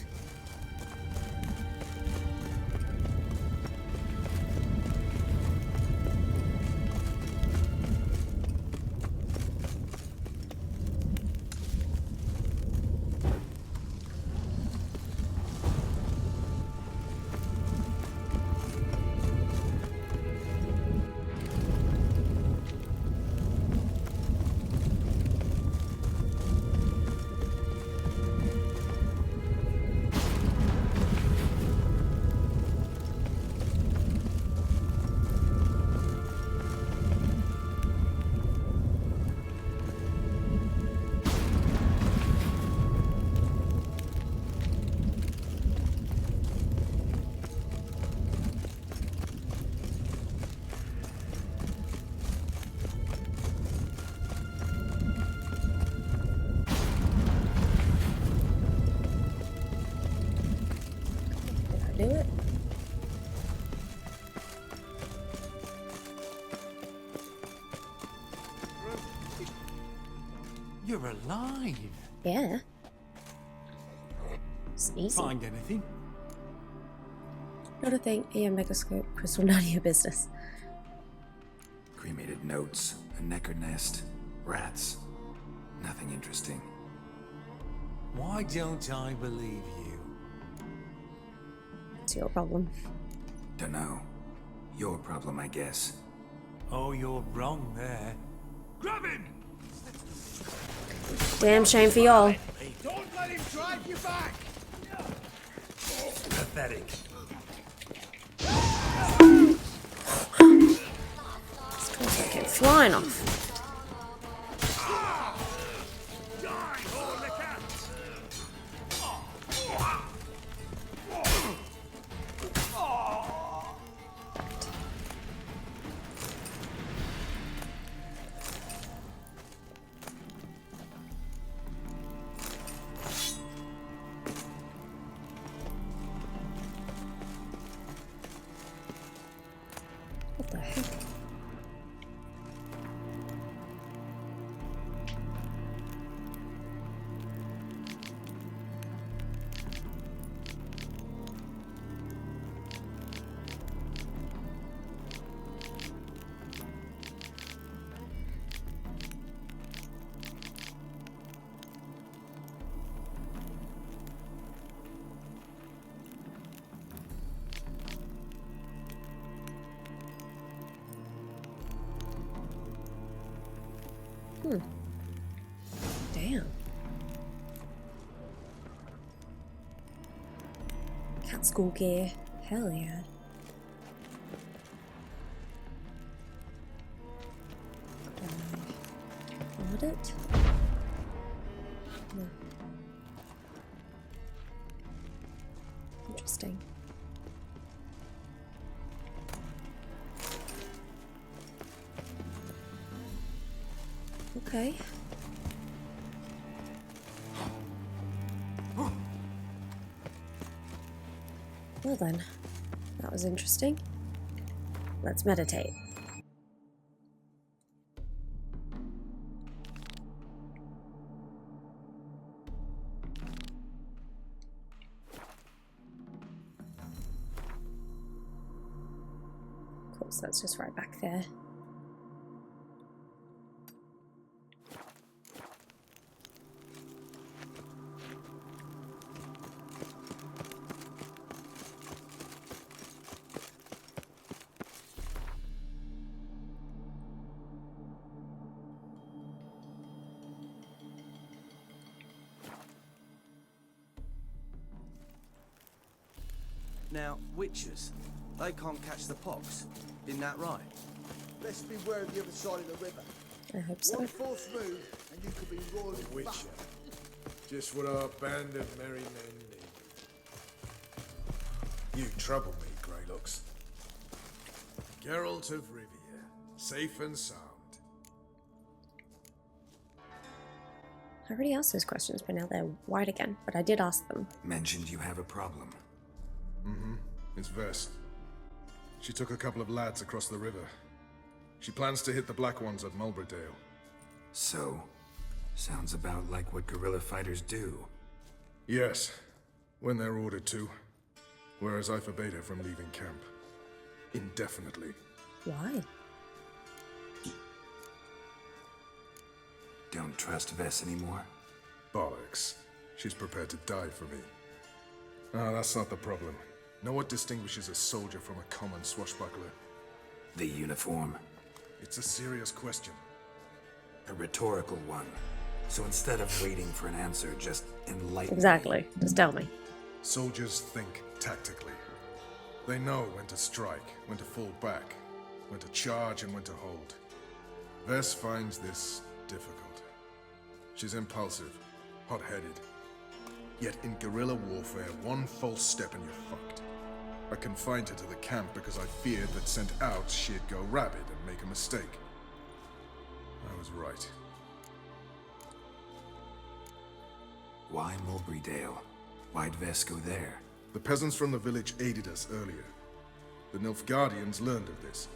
Do it. You're alive. Yeah. It's easy. Find anything? Not a thing. Yeah, megascope. Crystal, none of your business. Cremated notes, a necker nest, rats. Nothing interesting. Why don't I believe you? It's your problem. Dunno. Your problem, I guess. Oh, you're wrong there. Grab him! Damn shame for y'all. Don't let him drive you back! Pathetic. This guy's fucking flying off. Cat school gear. Hell yeah. Got it? No. Interesting. Okay. Well then, that was interesting. Let's meditate. Of course, that's just right back there. Now, witches, they can't catch the pox. Isn't that right? Let's beware of the other side of the river. I hope so. One false move, and you could be royally Witcher. fucked. Just what our band of merry men need. You trouble me, Greylocks. Geralt of Rivia, safe and sound. I already asked those questions, but now they're wide again. But I did ask them. Mentioned you have a problem. Mm-hmm. It's Vess. She took a couple of lads across the river. She plans to hit the Black Ones at Mulberydale. So, sounds about like what guerrilla fighters do. Yes, when they're ordered to. Whereas I forbade her from leaving camp. Indefinitely. Why? Don't trust Vess anymore? Bollocks. She's prepared to die for me. Ah, that's not the problem. Know what distinguishes a soldier from a common swashbuckler? The uniform. It's a serious question. A rhetorical one. So instead of waiting for an answer, just enlighten Exactly. me. Just tell me. Soldiers think tactically. They know when to strike, when to fall back, when to charge and when to hold. Vess finds this difficult. She's impulsive, hot-headed. Yet in guerrilla warfare, one false step and you're fucked. I confined her to the camp because I feared that sent out she'd go rabid and make a mistake. I was right. Why Mulberydale? Why'd Vess go there? The peasants from the village aided us earlier. The Nilfgaardians learned of this.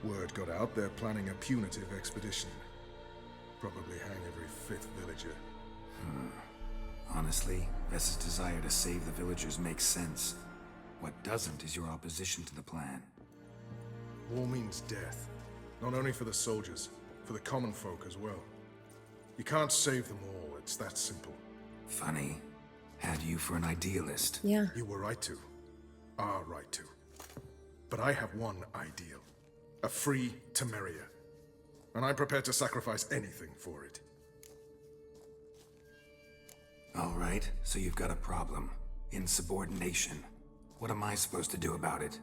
Word got out they're planning a punitive expedition. Probably hang every fifth villager. Honestly, Vess's desire to save the villagers makes sense. What doesn't is your opposition to the plan. War means death. Not only for the soldiers, for the common folk as well. You can't save them all, it's that simple. Funny. Had you for an idealist. Yeah. You were right to. Are right to. But I have one ideal. A free Temeria. And I'm prepared to sacrifice anything for it. All right, so you've got a problem. Insubordination. What am I supposed to do about it?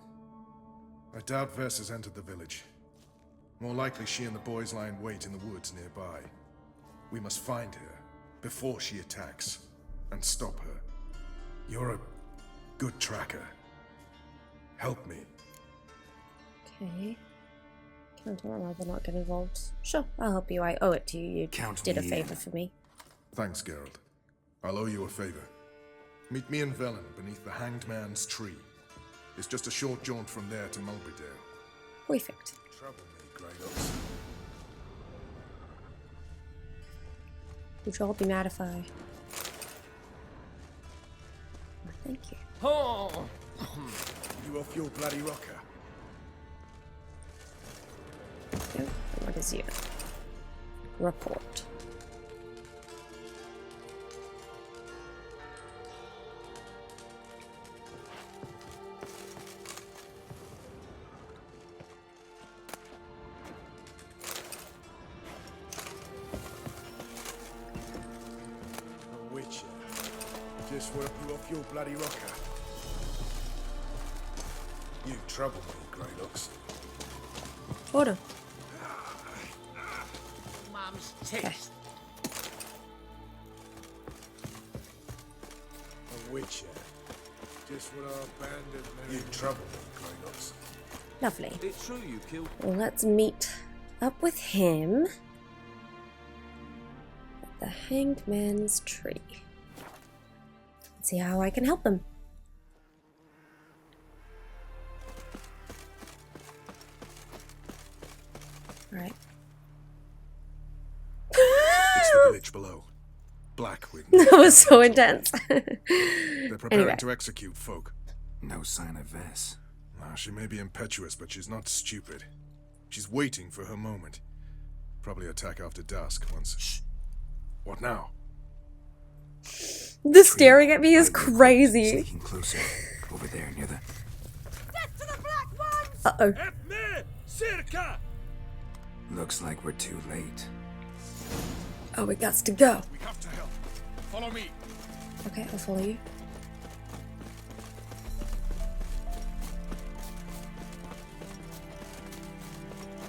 I doubt Vess has entered the village. More likely she and the boys lie in wait in the woods nearby. We must find her before she attacks and stop her. You're a good tracker. Help me. Okay. Can't rather not get involved. Sure, I'll help you. I owe it to you. You did a favor for me. Thanks, Geralt. I'll owe you a favor. Meet me in Velen beneath the Hanged Man's tree. It's just a short jaunt from there to Mulberydale. Perfect. Trouble me, Greylocks. Would you all be mad if I... Well, thank you. Oh! You off your bloody rocker? Yep. What is your report? A witcher. Just work you off your bloody rocker. You trouble me, Grey Looks. Order. Mum's taste. A witcher. Just what our bandit men. You trouble me, Grey Looks. Lovely. It's true you killed. Well, let's meet up with him at the Hanged Man's Tree. Let's see how I can help him. Alright. It's the village below. Black with That was so intense. They're preparing Anyway. to execute folk. No sign of Vess. Well, she may be impetuous, but she's not stupid. She's waiting for her moment. Probably attack after dusk once. Shh. What now? The staring at me is crazy. Sneaking closer. Over there near the... Uh-oh. Looks like we're too late. Oh, we got to go. We have to help. Follow me. Okay, I'll follow you.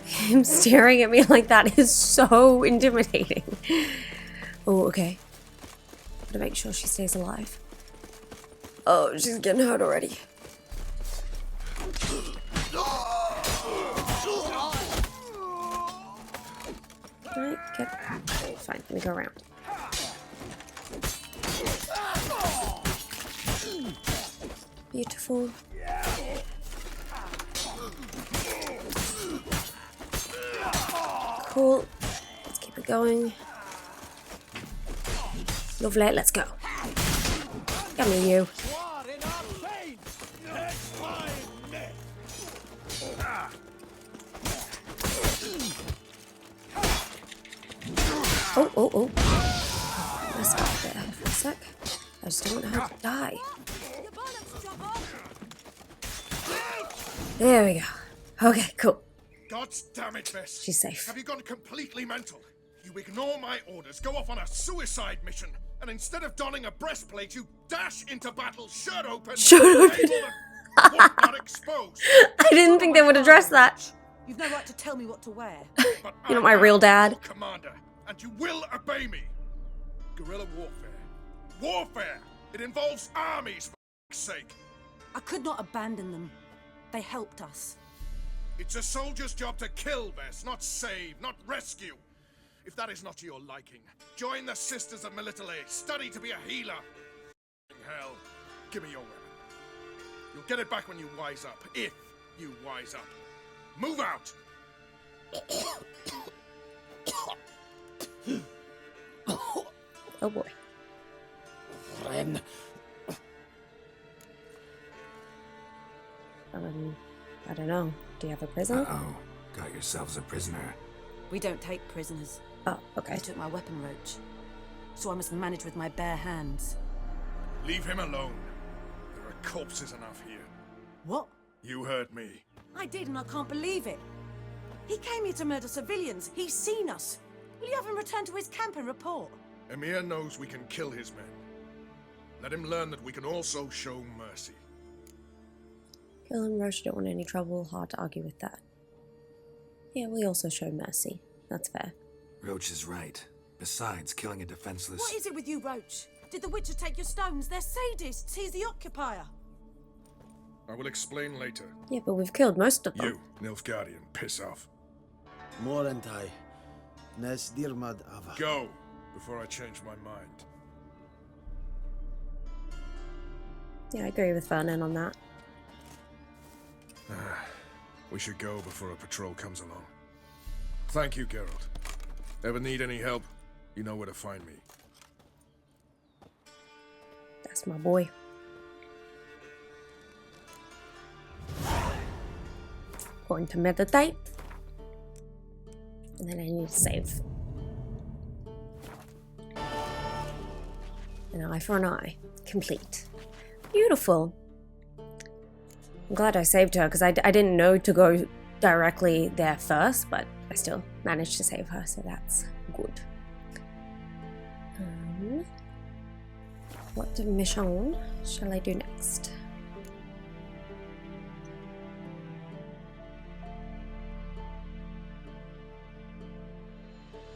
Him staring at me like that is so intimidating. Oh, okay. Gotta make sure she stays alive. Oh, she's getting hurt already. Alright, get... Fine, let me go around. Beautiful. Cool. Let's keep it going. Lovely, let's go. Come here, you. Oh, oh, oh. Let's stop there for a sec. I just don't want her to die. There we go. Okay, cool. God damn it, Vess. She's safe. Have you gone completely mental? You ignore my orders, go off on a suicide mission, and instead of donning a breastplate, you dash into battle, shirt open. Shirt open. Not exposed. I didn't think they would address that. You've no right to tell me what to wear. But You're not my real dad. Commander, and you will obey me. Guerrilla warfare. Warfare! It involves armies, for f***'s sake. I could not abandon them. They helped us. It's a soldier's job to kill, Vess, not save, not rescue. If that is not to your liking, join the Sisters of Melitele. Study to be a healer. Hell, give me your weapon. You'll get it back when you wise up, if you wise up. Move out! Oh boy. Friend. I don't know. Do you have a prisoner? Uh-oh. Got yourselves a prisoner. We don't take prisoners. Oh, okay. You took my weapon, Roach. So I must manage with my bare hands. Leave him alone. There are corpses enough here. What? You heard me. I did, and I can't believe it. He came here to murder civilians. He's seen us. Will you have him return to his camp and report? Emir knows we can kill his men. Let him learn that we can also show mercy. Kill him, Roach. Don't want any trouble. Hard to argue with that. Yeah, we also show mercy. That's fair. Roach is right. Besides, killing a defenseless... What is it with you, Roach? Did the Witcher take your stones? They're sadists. He's the occupier. I will explain later. Yeah, but we've killed most of them. You, Nilfgaardian, piss off. Morentai. Nes dirmad ava. Go, before I change my mind. Yeah, I agree with Vernon on that. We should go before a patrol comes along. Thank you, Geralt. Ever need any help, you know where to find me. That's my boy. Going to meditate. And then I need to save. An eye for an eye. Complete. Beautiful. I'm glad I saved her, because I didn't know to go directly there first, but I still managed to save her, so that's good. What mission shall I do next?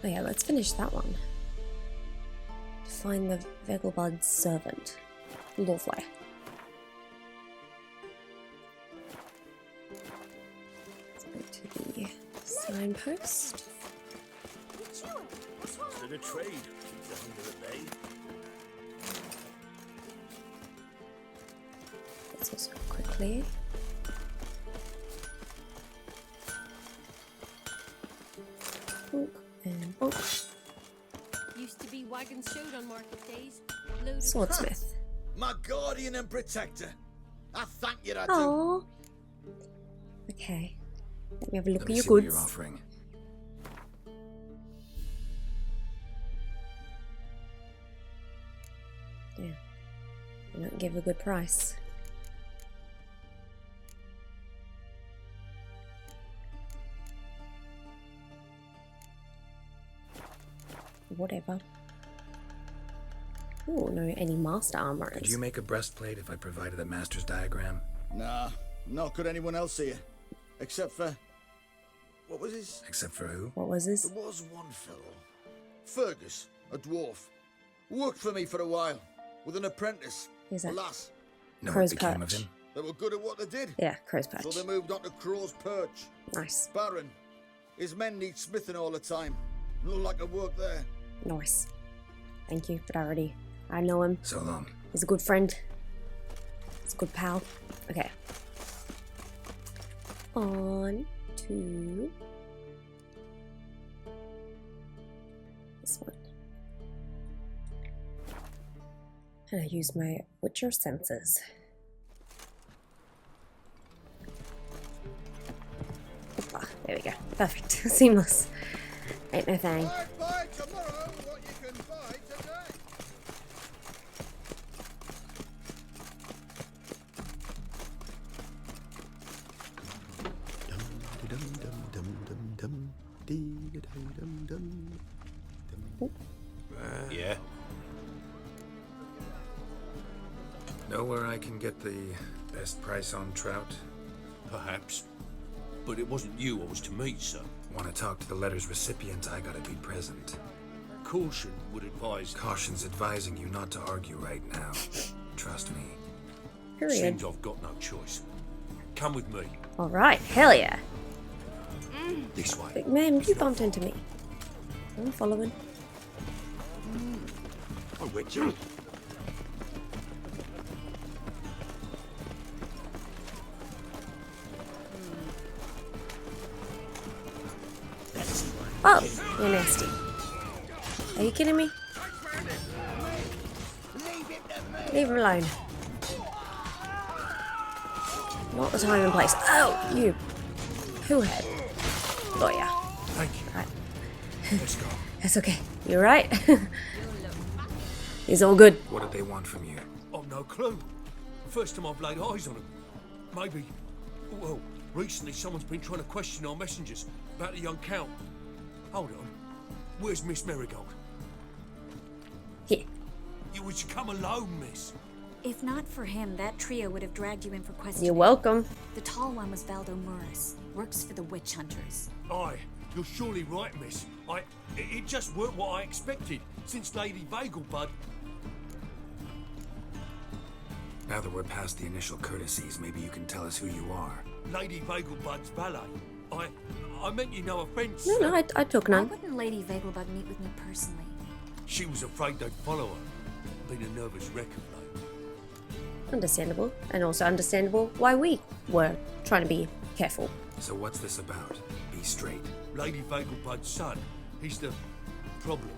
Oh yeah, let's finish that one. Find the Vegelbud's servant. Lovely. Let's go to the signpost. To the trade keeps the hunger at bay. Let's also quickly. Bonk and bonk. Used to be wagons showed on market days. Loaded Swordsmith. My guardian and protector. I thank you, I do. Aww. Okay. Let me have a look Let at me your see what goods. you're offering. Yeah. You don't give a good price. Whatever. Oh, no, any master armor. Could you make a breastplate if I provided a master's diagram? Nah, not could anyone else here. Except for... What was his? Except for who? What was this? There was one fellow. Fergus, a dwarf. Worked for me for a while. With an apprentice. Who's that? Alas. Know Crow's what became of Perch. him? They were good at what they did. Yeah, Crow's Perch. So they moved on to Crow's Perch. Nice. Baron. His men need smithing all the time. Look like I work there. Nice. Thank you, but I know him. So long. He's a good friend. He's a good pal. Okay. On to this one. And I use my Witcher senses. Ah, there we go. Perfect. Seamless. Ain't no thing. Buy tomorrow what you can buy today. Yeah. Know where I can get the best price on trout? Perhaps. But it wasn't you I was to meet, sir. Want to talk to the letter's recipient, I gotta be present. Caution would advise... Caution's advising you not to argue right now. Trust me. Period. Seems I've got no choice. Come with me. Alright, hell yeah. This way. Big man, you bumped into me. I'm following. Oh, Witcher. Oh, you're nasty. Are you kidding me? Leave him alone. Not the time and place. Oh, you poo head. Lawyer. Thank you. Right. Let's go. That's okay. You're right. It's all good. What did they want from you? I've no clue. First time I've laid eyes on them. Maybe... Well, recently someone's been trying to question our messengers about the young count. Hold on. Where's Miss Marigold? Here. You would come alone, miss. If not for him, that trio would have dragged you in for questioning. You're welcome. The tall one was Valdo Murris. Works for the witch hunters. Aye, you're surely right, miss. It just weren't what I expected, since Lady Vegelbud... Now that we're past the initial courtesies, maybe you can tell us who you are. Lady Vegelbud's valet. I meant you no offence. No, I took Why none. wouldn't Lady Vegelbud meet with me personally? She was afraid they'd follow her. Been a nervous wreck of late. Understandable. And also understandable why we were trying to be careful. So what's this about? Be straight. Lady Vegelbud's son, he's the problem.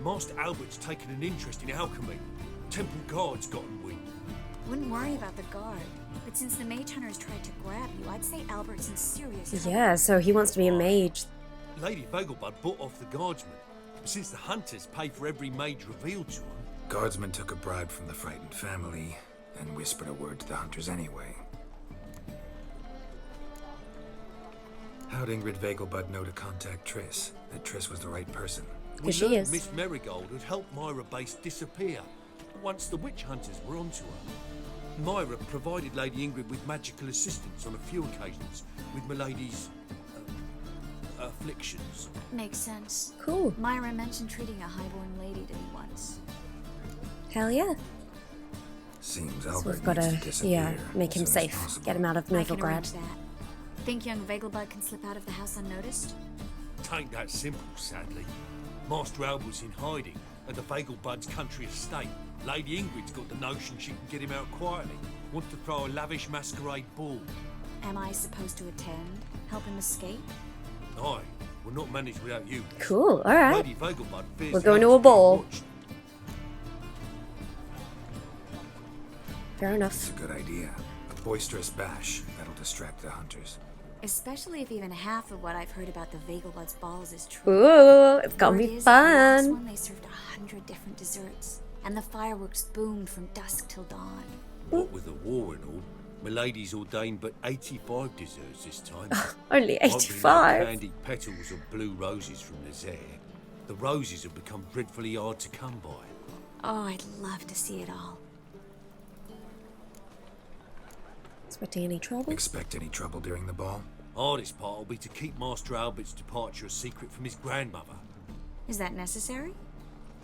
Master Albert's taken an interest in alchemy. Temple guards gotten wind. Wouldn't worry about the guard. But since the mage hunters tried to grab you, I'd say Albert's in serious trouble. Yeah, so he wants to be a mage. Lady Vegelbud bought off the guardsmen. Since the hunters pay for every mage revealed to them. Guardsmen took a bribe from the frightened family and whispered a word to the hunters anyway. How'd Ingrid Vegelbud know to contact Triss? That Triss was the right person? We she learned is. Miss Marigold had helped Myra Base disappear once the witch hunters were onto her. Myra provided Lady Ingrid with magical assistance on a few occasions with Milady's afflictions. Makes sense. Cool. Myra mentioned treating a highborn lady to me once. Hell yeah. Seems So Albert we've got needs to, to disappear make him as soon as safe. possible. Get him out of I can Novigrad. arrange that. Think young Vegelbud can slip out of the house unnoticed? Tain't that simple, sadly. Master Albert's in hiding at the Vegelbud's country estate. Lady Ingrid's got the notion she can get him out quietly. Wants to throw a lavish masquerade ball. Am I supposed to attend? Help him escape? Aye, we'll not manage without you. Cool, alright. Lady Vegelbud fears We're the going to a house being ball. watched. Fair enough. It's a good idea. A boisterous bash. That'll distract the hunters. Especially if even half of what I've heard about the Vegelbud's balls is true. Ooh, it's gonna Word be is, the last fun. one they served 100 different desserts, and the fireworks boomed from dusk till dawn. What with the war and all, Milady's ordained but 85 desserts this time. Only Won't be no 85. candied petals or blue roses from the Zaire. The roses have become dreadfully hard to come by. Oh, I'd love to see it all. Expecting any trouble? Expect any trouble during the ball? Hardest part will be to keep Master Albert's departure a secret from his grandmother. Is that necessary?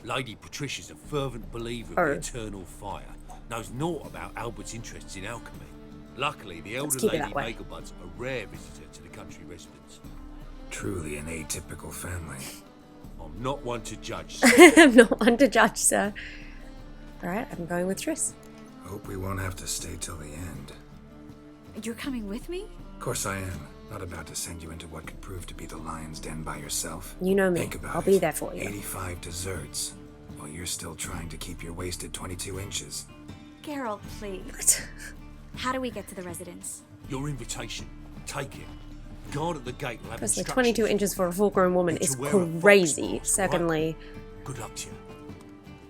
Lady Patricia's a fervent believer of the eternal fire. Knows naught about Albert's interests in alchemy. Luckily, the elder keep it Lady that way. Vegelbud's a rare visitor to the country residence. Truly an atypical family. I'm not one to judge. I'm not one to judge, sir. Alright, I'm going with Triss. Hope we won't have to stay till the end. You're coming with me? Of course I am. Not about to send you into what could prove to be the lion's den by yourself. You know me. Think about I'll it. be there for you. 85 desserts. While you're still trying to keep your waist at 22 inches. Geralt, please. How do we get to the residence? Your invitation. Take it. Guard at the gate will have Firstly, instructions. 22 inches for a full-grown woman is To wear a fox crazy. mask, Secondly, right? Good luck to you.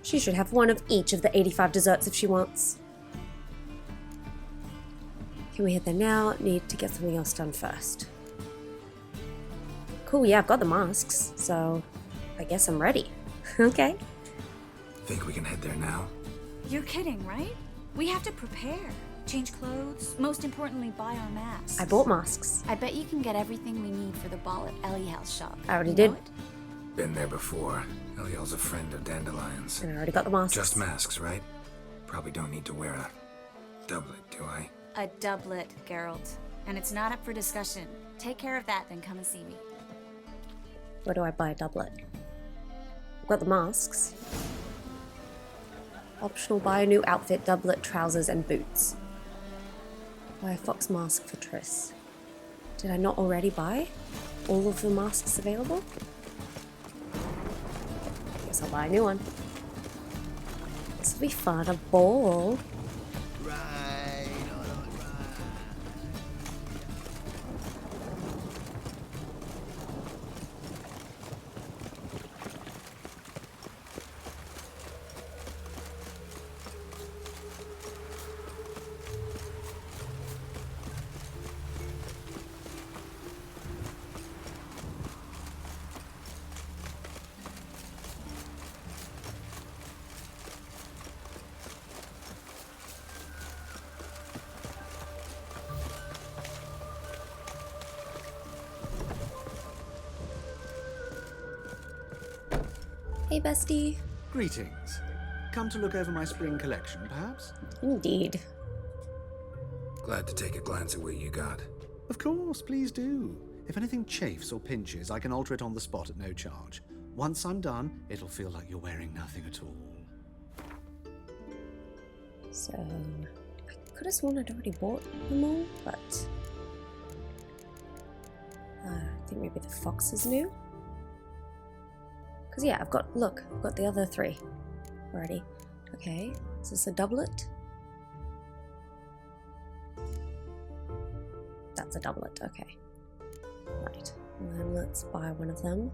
she should have one of each of the 85 desserts if she wants. Can we head there now? Need to get something else done first. Cool, yeah, I've got the masks, so I guess I'm ready. Okay. Think we can head there now? You're kidding, right? We have to prepare. Change clothes. Most importantly, buy our masks. I bought masks. I bet you can get everything we need for the ball at Eliel's shop. I already You did. know it? Been there before. Eliel's a friend of Dandelion's. And I already got the masks. Just masks, right? Probably don't need to wear a doublet, do I? A doublet, Geralt. And it's not up for discussion. Take care of that, then come and see me. Where do I buy a doublet? I've got the masks. Optional, buy a new outfit, doublet, trousers, and boots. Buy a fox mask for Triss. Did I not already buy all of the masks available? Guess I'll buy a new one. This will be fun, a ball. Hey, bestie. Greetings. Come to look over my spring collection, perhaps? Indeed. Glad to take a glance at what you got. Of course, please do. If anything chafes or pinches, I can alter it on the spot at no charge. Once I'm done, it'll feel like you're wearing nothing at all. So, I could have sworn I'd already bought them all, but I think maybe the fox is new. Because yeah, I've got the other three already. Okay, is this a doublet? That's a doublet, okay. Right, and then let's buy one of them.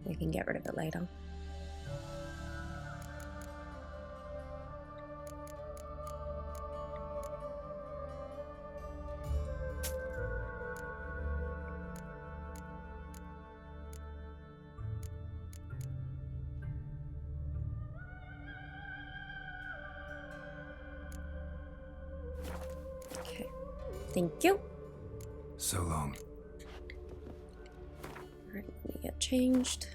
We can get rid of it later. Thank you. So long. Alright, let me get changed.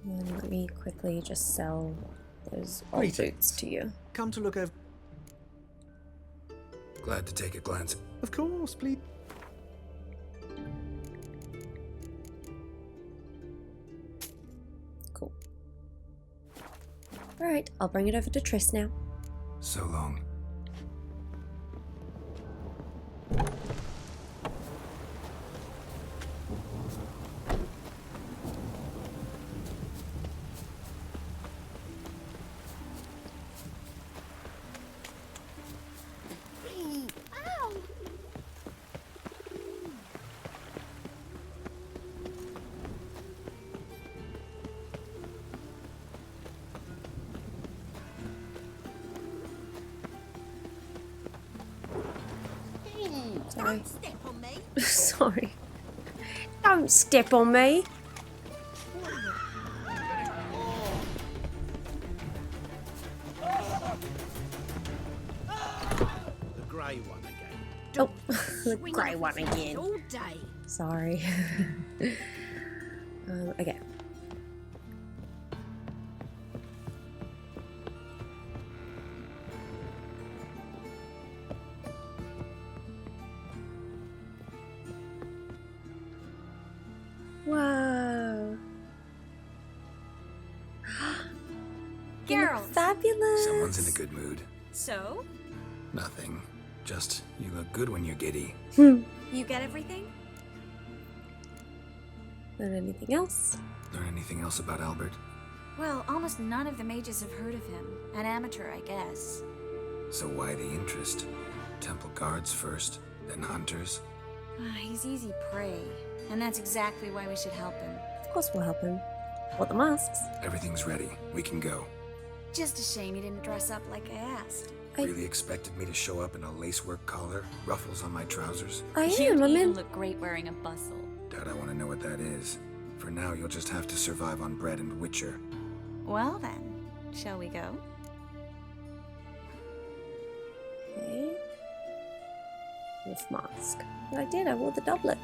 And then let me quickly just sell those old boots to you. Come to look over. Glad to take a glance. Of course, please. Cool. Alright, I'll bring it over to Triss now. So long. Sorry. Sorry. Don't step on me. The grey one again. Oh, the grey one again. All day. Sorry. Okay. Wow. Geralt. Fabulous. Someone's in a good mood. So? Nothing. Just, you look good when you're giddy. You get everything? Not anything else? Learn anything else about Albert? Well, almost none of the mages have heard of him. An amateur, I guess. So why the interest? Temple guards first, then hunters? He's easy prey. And that's exactly why we should help him. Of course we'll help him. What the masks? Everything's ready. We can go. Just a shame he didn't dress up like I asked. Really expected me to show up in a lacework collar, ruffles on my trousers? You'd even look great wearing a bustle. Doubt I want to know what that is. For now, you'll just have to survive on bread and witcher. Well then, shall we go? Okay. With mask. I did, I wore the doublet.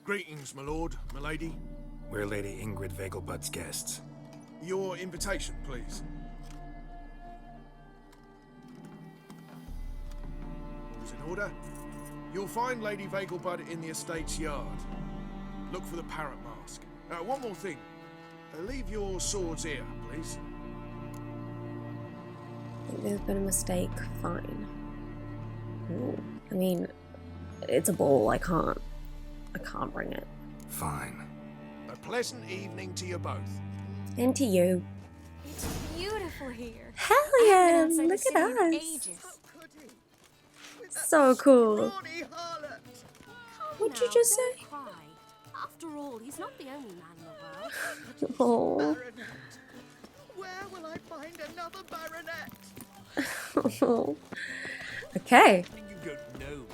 Greetings, my lord, my lady. We're Lady Ingrid Vegelbud's guests. Your invitation, please. All's in order. You'll find Lady Vegelbud in the estate's yard. Look for the parrot mask. One more thing. Leave your swords here, please. I think there's been a mistake. Fine. Ooh. I mean, it's a ball. I can't bring it. Fine. A pleasant evening to you both. And to you. It's beautiful here. Hell yeah! Look at us. So cool. What'd you just say? Cry. After all, he's not the only man in the world. Oh. Where will I find another baronet? Oh. Okay. You don't know.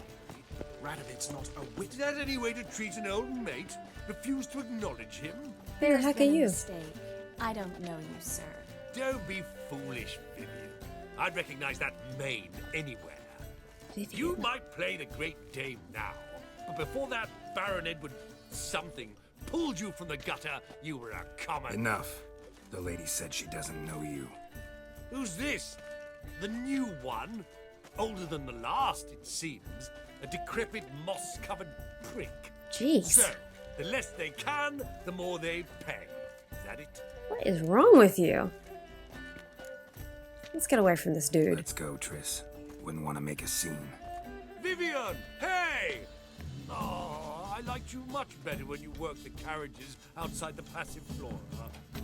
Radovid's not a wit. Is that any way to treat an old mate? Refuse to acknowledge him? Who the heck are you? Mistake. I don't know you, sir. Don't be foolish, Vivian. I'd recognize that mane anywhere. Vivian. You might play the Great Dame now, but before that Baron Edward something pulled you from the gutter, you were a common... Enough. The lady said she doesn't know you. Who's this? The new one? Older than the last, it seems. A decrepit, moss-covered prick. Jeez. So, the less they can, the more they pay. Is that it? What is wrong with you? Let's get away from this dude. Let's go, Triss. Wouldn't want to make a scene. Vivian! Hey! Oh, I liked you much better when you worked the carriages outside the passive flora.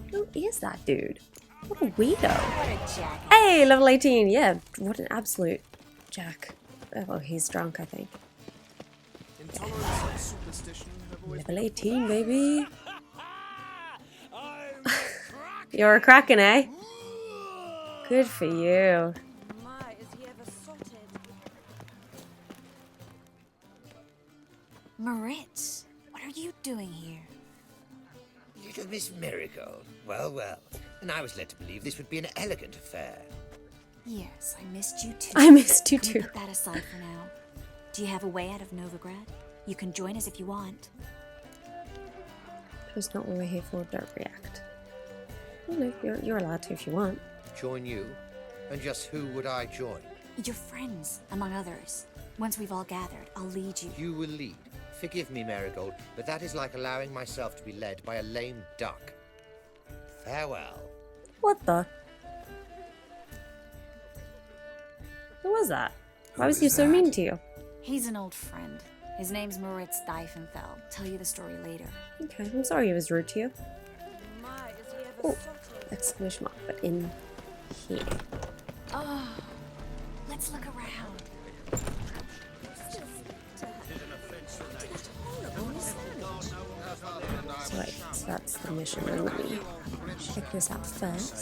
Who is that dude? What a weirdo. What a jacket. Hey, level 18. Yeah, what an absolute Jack. Oh, he's drunk, I think. Intolerance and superstition have always Level 18, baby. You're a kraken, eh? Good for you. My, is he ever sorted? Moritz, what are you doing here? Little Miss Marigold. Well, well. And I was led to believe this would be an elegant affair. Yes, I missed you too. I missed you Can too. we put that aside for now? Do you have a way out of Novigrad? You can join us if you want. That's not what we're here for. Don't react. You know, you're allowed to if you want. Join you? And just who would I join? Your friends, among others. Once we've all gathered, I'll lead you. You will lead. Forgive me, Marigold, but that is like allowing myself to be led by a lame duck. Farewell. What the? Who was that? Why was he so mean to you? He's an old friend. His name's Moritz Diefenfeld. Tell you the story later. Okay, I'm sorry he was rude to you. My, is he ever Oh, sorted? exclamation mark, but in here. Oh, let's look around. So wait, so that's the mission. And let me check this out first.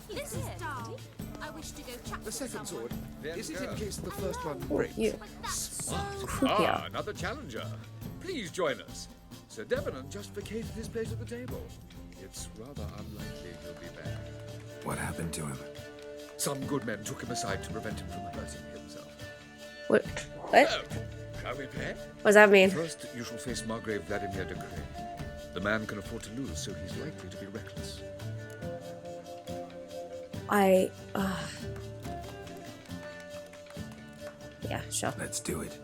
This is Darby. I wish to go chat The second sword. Is it in case the first one Oh, breaks? you. Ah, another challenger. Please join us. Sir Devenant just vacated his place at the table. It's rather unlikely he'll be back. What happened to him? Some good men took him aside to prevent him from hurting himself. What? What? Oh, shall we play? What does that mean? First, you shall face Margrave Vladimir de Grey. The man can afford to lose, so he's likely to be reckless. Yeah, sure. Let's do it.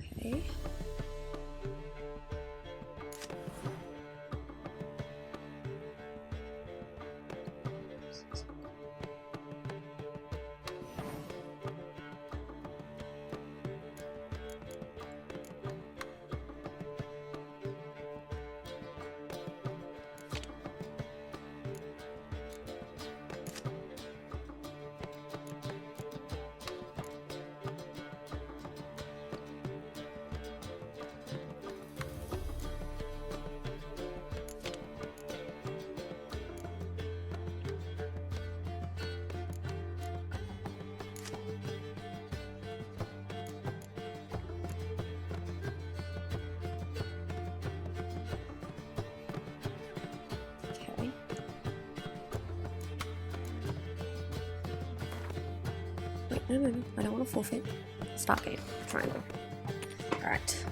Okay. Okay. Wait, no. I don't want to forfeit. Stop game. Triangle. Alright.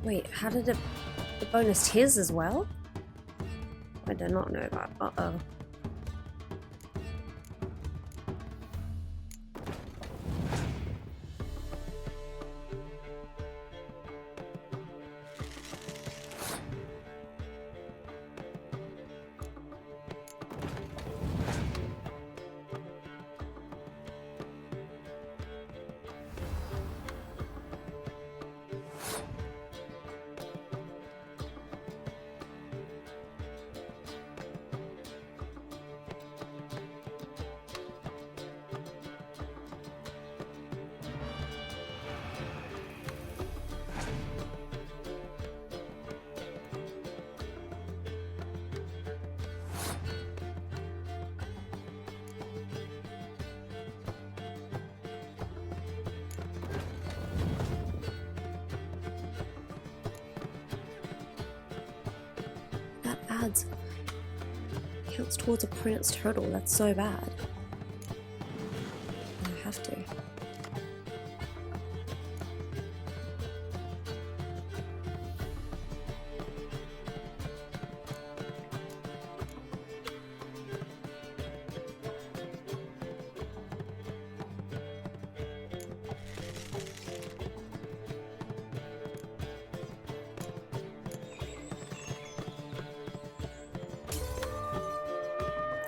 Wait, how did the bonus his as well? I did not know that. Uh-oh. Adds counts towards opponent's total. That's so bad. I have to.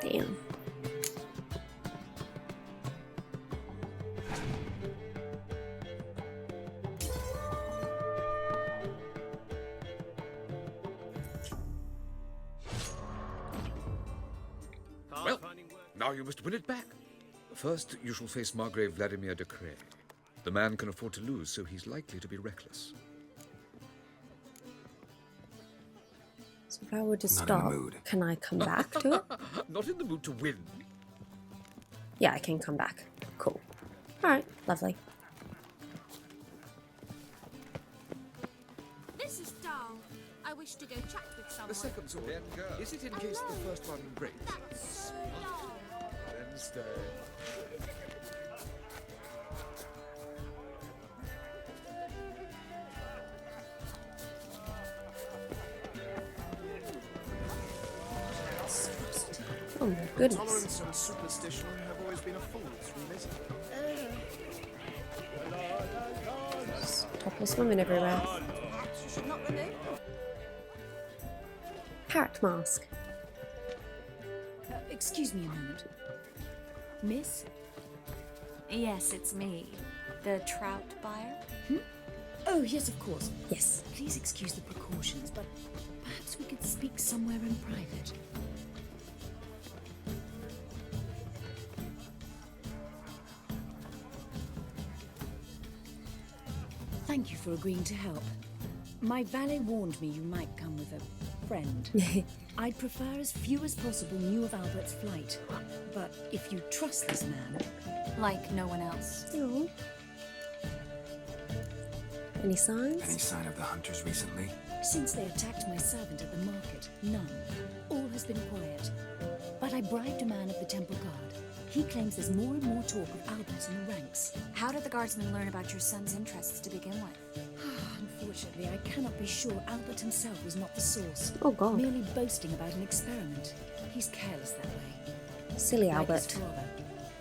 Damn. Well, now you must win it back. First, you shall face Margrave Vladimir de Cray. The man can afford to lose, so he's likely to be reckless. So if I were to stop, can I come back to it? Not in the mood to win. Yeah, I can come back. Cool. Alright, lovely. This is dull. I wish to go chat with someone. The second sword. Is it in case the first one breaks? That's so dull. Then stay. Oh my goodness. Tolerance and superstition have always been a fool's remit. Topless women everywhere. You should not remove. Parrot mask. Excuse me a moment. Miss? Yes, it's me. The trout buyer? Oh, yes, of course. Yes. Please excuse the precautions, but perhaps we could speak somewhere in private. Thank you for agreeing to help. My valet warned me you might come with a friend. I'd prefer as few as possible knew of Albert's flight. But if you trust this man... Like no one else. No. Any signs? Any sign of the hunters recently? Since they attacked my servant at the market, none. All has been quiet. But I bribed a man of the Temple Guard. He claims there's more and more talk of Albert in the ranks. How did the guardsmen learn about your son's interests to begin with? Unfortunately, I cannot be sure Albert himself was not the source. Oh, God. Merely boasting about an experiment. He's careless that way. Silly Like Albert. his father.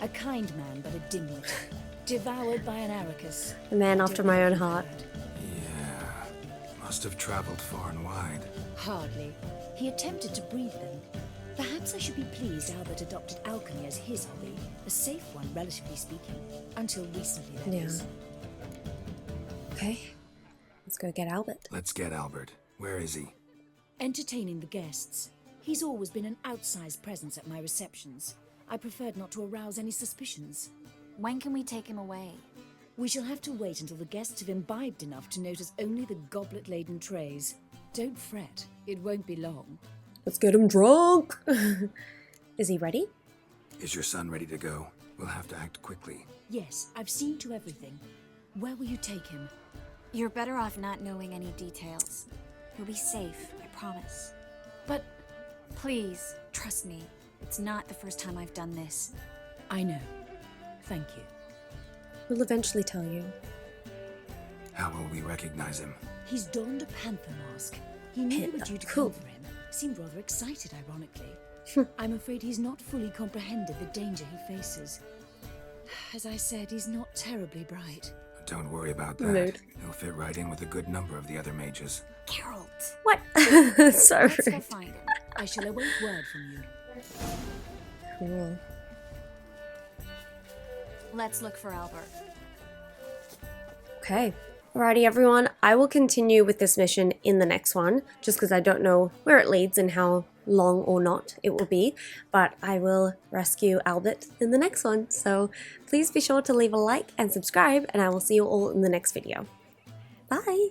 A kind man, but a dimwit. Devoured by an Arachus. The man after my own heart. Yeah. Must have traveled far and wide. Hardly. He attempted to breed them. Perhaps I should be pleased Albert adopted alchemy as his hobby. A safe one, relatively speaking. Until recently, that is. Okay. Let's go get Albert. Let's get Albert. Where is he? Entertaining the guests. He's always been an outsized presence at my receptions. I preferred not to arouse any suspicions. When can we take him away? We shall have to wait until the guests have imbibed enough to notice only the goblet-laden trays. Don't fret. It won't be long. Let's get him drunk! Is he ready? Is your son ready to go? We'll have to act quickly. Yes, I've seen to everything. Where will you take him? You're better off not knowing any details. He'll be safe, I promise. But... Please, trust me. It's not the first time I've done this. I know. Thank you. We'll eventually tell you. How will we recognize him? He's donned a panther mask. He knew you were due to come for him. Seemed rather excited, ironically. I'm afraid he's not fully comprehended the danger he faces. As I said, he's not terribly bright. Don't worry about that. Mood. He'll fit right in with a good number of the other mages. Geralt. What? Sorry. Let's go find him. I shall await word from you. Cool. Let's look for Albert. Okay. Alrighty, everyone. I will continue with this mission in the next one, just because I don't know where it leads and how long or not it will be, but I will rescue Albert in the next one. So please be sure to leave a like and subscribe, and I will see you all in the next video. Bye!